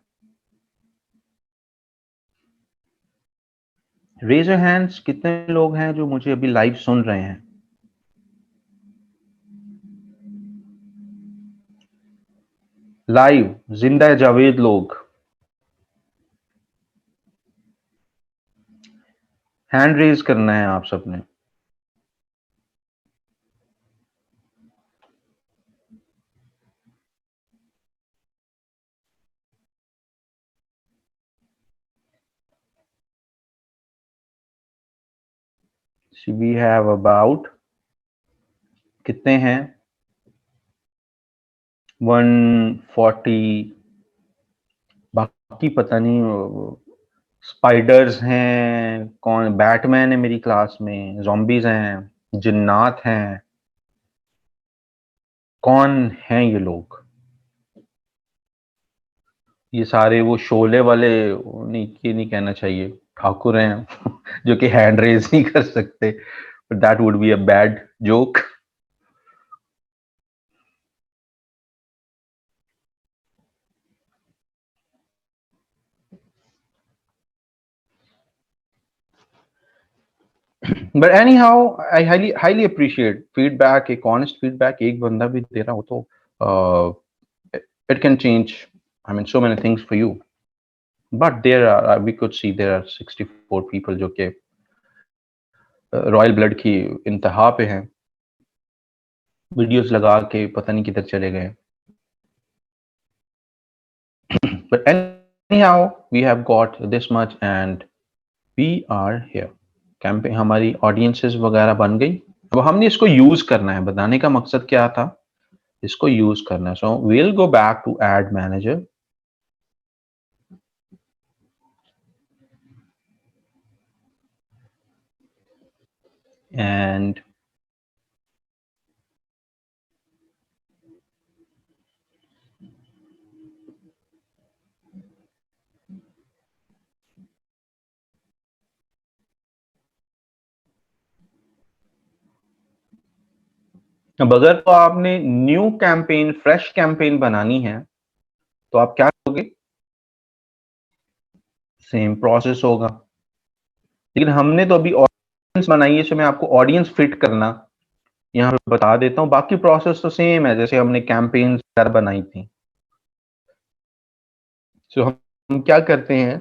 रेज योर हैंड्स, कितने लोग हैं जो मुझे अभी लाइव सुन रहे हैं? लाइव जिंदा जावेद लोग, हैंड रेज करना है आप सबने। वी हैव अबाउट, कितने हैं? 140। बाकी पता नहीं, स्पाइडर्स हैं, कौन बैटमैन है मेरी क्लास में, ज़ॉम्बीज हैं, जिन्नात हैं, कौन हैं ये लोग? ये सारे वो शोले वाले नहीं, ये नहीं कहना चाहिए, ठाकुर हैं जो कि हैंड रेज नहीं कर सकते, but that would be a bad joke. But any how I highly appreciate feedback. एक ऑनेस्ट फीडबैक एक बंदा भी दे रहा हो तो it can change, I mean, so many things for you. But there are, we could see there are 64 people जो कि royal blood की इंतहा पे हैं, वीडियोस लगा के पता नहीं किधर चले गए। But anyhow, we have got this much and we are here. Campaign हमारी ऑडियंसेस वगैरह बन गई। अब हमने इसको यूज करना है। बताने का मकसद क्या था? इसको यूज करना है। सो we'll go back to ad manager and अब अगर तो आपने न्यू कैंपेन, फ्रेश कैंपेन बनानी है तो आप क्या करोगे? सेम प्रोसेस होगा, लेकिन हमने तो अभी ऑडियंस बनाई है, इसमें आपको ऑडियंस फिट करना यहाँ पे बता देता हूँ। बाकी प्रोसेस तो सेम है जैसे हमने कैंपेन बनाई थी। सो हम क्या करते हैं,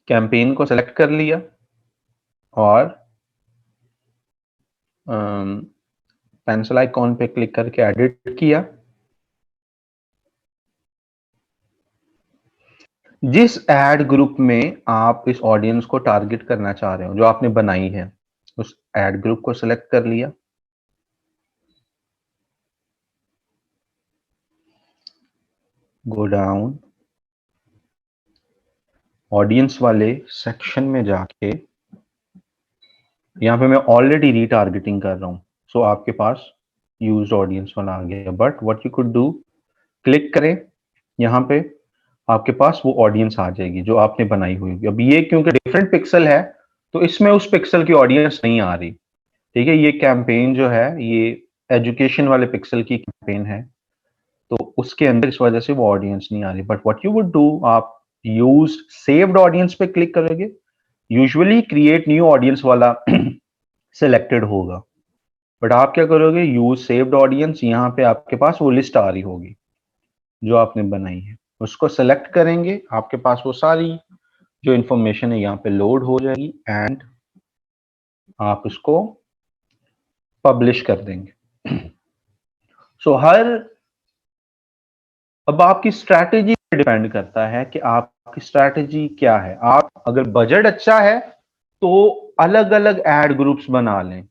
कैंपेन को सेलेक्ट कर लिया और पेंसिल आइकॉन पे क्लिक करके एडिट किया। जिस एड ग्रुप में आप इस ऑडियंस को टारगेट करना चाह रहे हो, जो आपने बनाई है, उस एड ग्रुप को सिलेक्ट कर लिया। गो डाउन, ऑडियंस वाले सेक्शन में जाके यहाँ पे मैं ऑलरेडी रीटारगेटिंग कर रहा हूँ, सो आपके पास यूज्ड ऑडियंस वाला आ गया। But what you could do, click करें यहाँ पे, आपके पास वो ऑडियंस आ जाएगी जो आपने बनाई हुई होगी। अब ये क्योंकि डिफरेंट पिक्सल है तो इसमें उस पिक्सल की ऑडियंस नहीं आ रही, ठीक है। ये कैंपेन जो है ये एजुकेशन वाले पिक्सल की कैंपेन है, तो उसके अंदर इस वजह से वो ऑडियंस नहीं आ रही। But what you would do, आप यूज सेव्ड ऑडियंस पे क्लिक करोगे, यूजुअली क्रिएट न्यू ऑडियंस वाला सिलेक्टेड होगा, बट आप क्या करोगे, यूज सेव्ड ऑडियंस, यहाँ पे आपके पास वो लिस्ट आ रही होगी जो आपने बनाई है, उसको सेलेक्ट करेंगे, आपके पास वो सारी जो इंफॉर्मेशन है यहाँ पे लोड हो जाएगी एंड आप इसको पब्लिश कर देंगे। सो अब आपकी स्ट्रैटेजी पे डिपेंड करता है कि आपकी स्ट्रैटेजी क्या है। आप अगर बजट अच्छा है तो अलग अलग एड ग्रुप्स बना लें,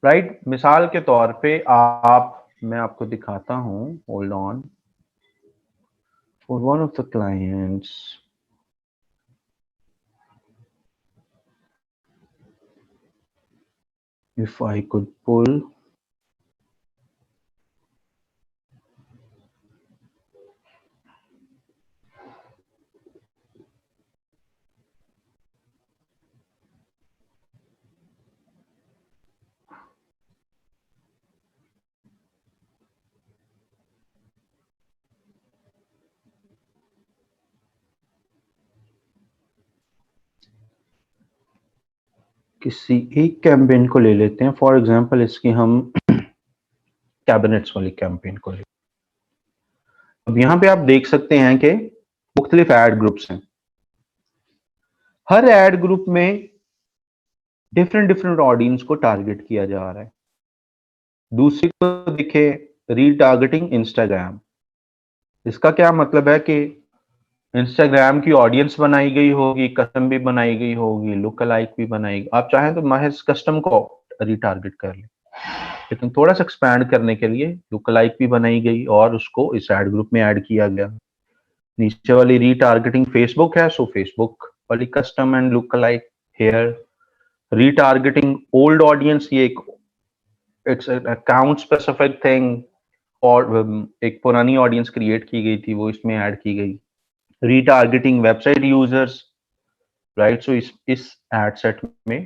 राइट। मिसाल के तौर पे मैं आपको दिखाता हूं, hold on, for one of the clients, if I could pull किसी एक कैंपेन को ले लेते हैं, फॉर एग्जांपल इसकी हम कैबिनेट्स वाली कैंपेन को ले। अब यहां पे आप देख सकते हैं कि मुख्तलिफ एड ग्रुप्स हैं, हर एड ग्रुप में डिफरेंट डिफरेंट ऑडियंस को टारगेट किया जा रहा है। दूसरी को देखे, रीटारगेटिंग इंस्टाग्राम, इसका क्या मतलब है कि इंस्टाग्राम की ऑडियंस बनाई गई होगी, कस्टम भी बनाई गई होगी, लुक अलाइक भी बनाई, आप चाहें तो महज कस्टम को रीटारगेट कर लें, लेकिन थोड़ा सा एक्सपैंड करने के लिए लुक अलाइक भी बनाई गई और उसको इस एड ग्रुप में ऐड किया गया। नीचे वाली रीटारगेटिंग फेसबुक है, सो फेसबुक वाली custom and look alike here. Retargeting old audience, ये एक इट्स अकाउंट स्पेसिफिक थिंग, और एक पुरानी ऑडियंस क्रिएट की गई थी वो इसमें ऐड की गई। रीटारगेटिंग वेबसाइट यूजर्स, राइट, सो इस एड सेट में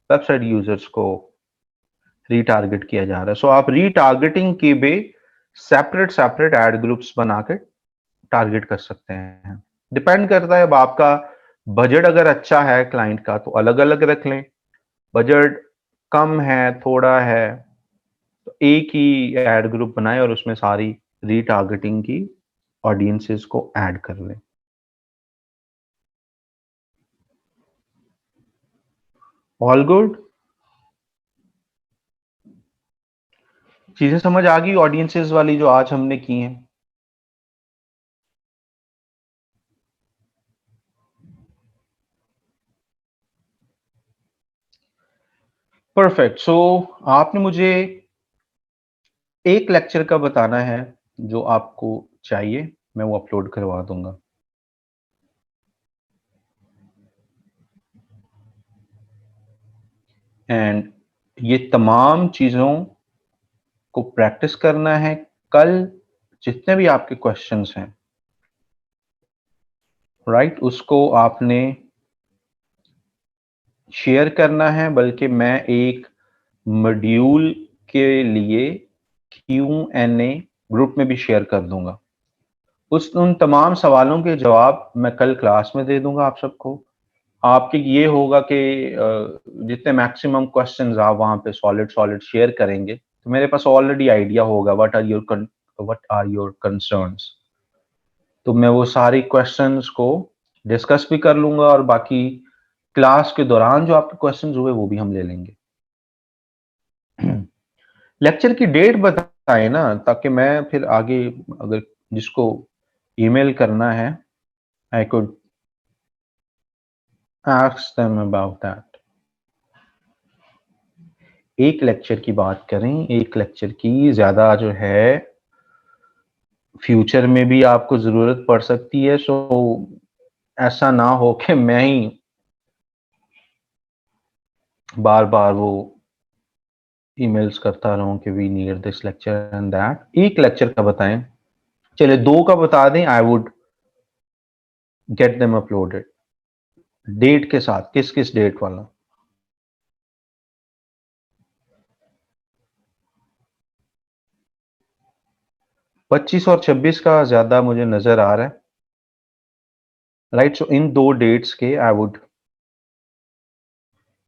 वेबसाइट यूजर्स को रीटारगेट किया जा रहा है। सो आप रीटारगेटिंग के भी सेपरेट सेपरेट एड ग्रुप्स बना के टारगेट कर सकते हैं। डिपेंड करता है, अब आपका बजट अगर अच्छा है क्लाइंट का तो अलग अलग रख लें, बजट कम है, थोड़ा है, तो एक ही एड ग्रुप बनाए और उसमें सारी रीटारगेटिंग की ऑडियंसेस को ऐड कर लें। ऑल गुड, चीजें समझ आ गई ऑडियंसेस वाली जो आज हमने की हैं। परफेक्ट। सो आपने मुझे एक लेक्चर का बताना है जो आपको चाहिए, मैं वो अपलोड करवा दूंगा। एंड ये तमाम चीज़ों को प्रैक्टिस करना है। कल जितने भी आपके क्वेश्चंस हैं, राइट, उसको आपने शेयर करना है, बल्कि मैं एक मॉड्यूल के लिए Q&A ग्रुप में भी शेयर कर दूंगा। उन तमाम सवालों के जवाब मैं कल क्लास में दे दूंगा आप सबको। आपके ये होगा कि जितने मैक्सिमम क्वेश्चंस आप वहां पे सॉलिड शेयर करेंगे तो मेरे पास ऑलरेडी आइडिया होगा व्हाट आर योर कंसर्न्स। तो मैं वो सारी क्वेश्चंस को डिस्कस भी कर लूंगा और बाकी क्लास के दौरान जो आपके क्वेश्चंस हुए वो भी हम ले लेंगे। लेक्चर की डेट बताएं ना, ताकि मैं फिर आगे अगर जिसको ईमेल करना है I could ask them about that। एक लेक्चर की बात करें, एक लेक्चर की ज्यादा जो है फ्यूचर में भी आपको जरूरत पड़ सकती है। सो ऐसा ना हो कि मैं ही बार बार वो ईमेल्स करता रहूं कि we need this lecture and that. एक लेक्चर का बताएं, चले 2 का बता दें, I would get them uploaded date के साथ। किस किस डेट वाला? पच्चीस और 26 का ज्यादा मुझे नजर आ रहा है, राइट। सो इन 2 डेट्स के आई वुड,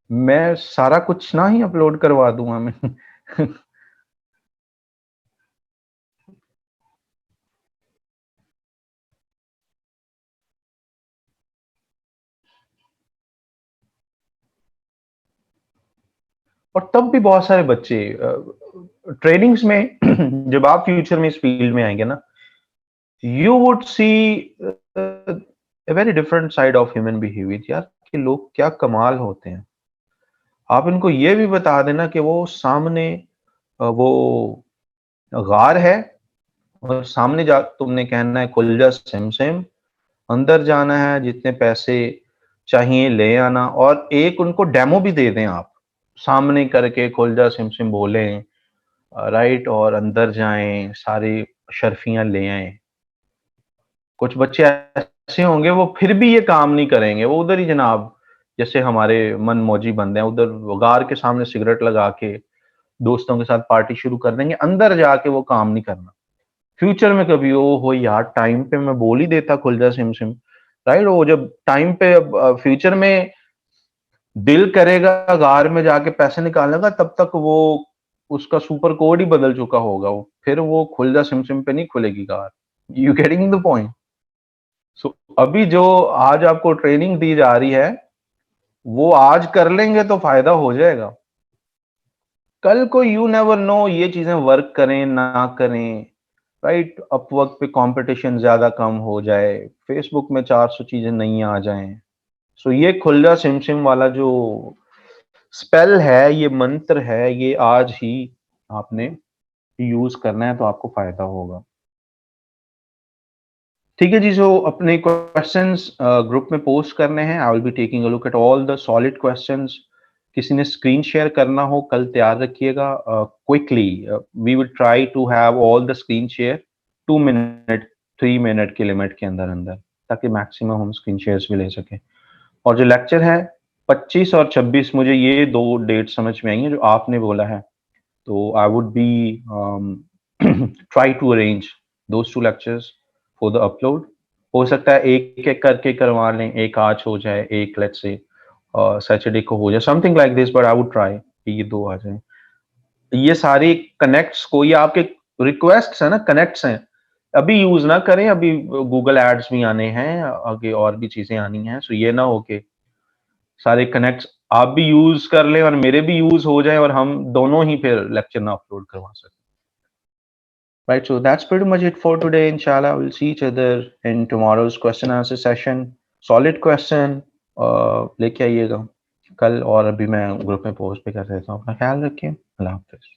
मैं सारा कुछ ना ही अपलोड करवा दूंगा मैं। और तब भी बहुत सारे बच्चे ट्रेनिंग्स में जब आप फ्यूचर में इस फील्ड में आएंगे ना, you would see a very different side of human behaviour यार, कि लोग क्या कमाल होते हैं। आप इनको ये भी बता देना कि वो सामने वो गार है और सामने जा तुमने कहना है खुल जा सिम सिम, अंदर जाना है, जितने पैसे चाहिए ले आना, और एक उनको डेमो भी दे दें आप, सामने करके खुल जा सिम सिम बोलें, राइट, और अंदर जाएं, सारी शर्फियां ले आए। कुछ बच्चे ऐसे होंगे वो फिर भी ये काम नहीं करेंगे, वो उधर ही जनाब जैसे हमारे मन मौजी बंदे हैं उधर गार के सामने सिगरेट लगा के दोस्तों के साथ पार्टी शुरू कर देंगे, अंदर जाके वो काम नहीं करना। फ्यूचर में कभी ओ हो यार, टाइम पे मैं बोल ही देता खुल जा सिम सिम, राइट। वो जब टाइम पे फ्यूचर में दिल करेगा गार में जाके पैसे निकालने का, तब तक वो उसका सुपर कोड ही बदल चुका होगा, वो फिर वो खुल जा सिम सिम पे नहीं खुलेगी गार। You getting the point? So अभी जो आज आपको ट्रेनिंग दी जा रही है वो आज कर लेंगे तो फायदा हो जाएगा। कल को यू नेवर नो ये चीजें वर्क करें ना करें, राइट। अपवर्क पे कंपटीशन ज्यादा कम हो जाए, फेसबुक में 400 चीजें नहीं आ जाएं। सो ये खुल जा सिम सिम वाला जो स्पेल है, ये मंत्र है, ये आज ही आपने यूज करना है तो आपको फायदा होगा। ठीक है जी। सो अपने क्वेश्चंस ग्रुप में पोस्ट करने हैं। I will be taking a look at all the solid questions. किसी ने स्क्रीन शेयर करना हो कल तैयार रखिएगा quickly. We will try to have all the screen share 2 minute 3 minute की लिमिट के अंदर अंदर, ताकि मैक्सिमम हम स्क्रीन शेयर्स भी ले सकें। और जो लेक्चर है 25 और 26, मुझे ये 2 डेट समझ में आई हैं जो आपने बोला है, तो I would be try to arrange those 2 lectures for the upload. हो सकता है एक एक करके करवा लें, एक आज हो जाए, एक लेट्स से सैटरडे को हो जाए, something like this, but I would try ये 2 आ जाए। ये सारी कनेक्ट्स को, ये आपके रिक्वेस्ट है ना, कनेक्ट्स हैं, अभी यूज ना करें। अभी गूगल एड्स भी आने हैं, आगे और भी चीजें आनी हैं। सो ये ना हो के सारे कनेक्ट्स आप भी यूज कर लें और मेरे भी यूज हो जाए और हम दोनों ही फिर लेक्चर ना अपलोड करवा सकें। Right, so that's pretty much it for today. Inshallah, we'll see each other in tomorrow's question answer session. Solid question लेके आइएगा कल, और अभी मैं ग्रुप में पोस्ट भी कर देता हूँ। अपना ख्याल रखिए। अल्लाह हाफिज।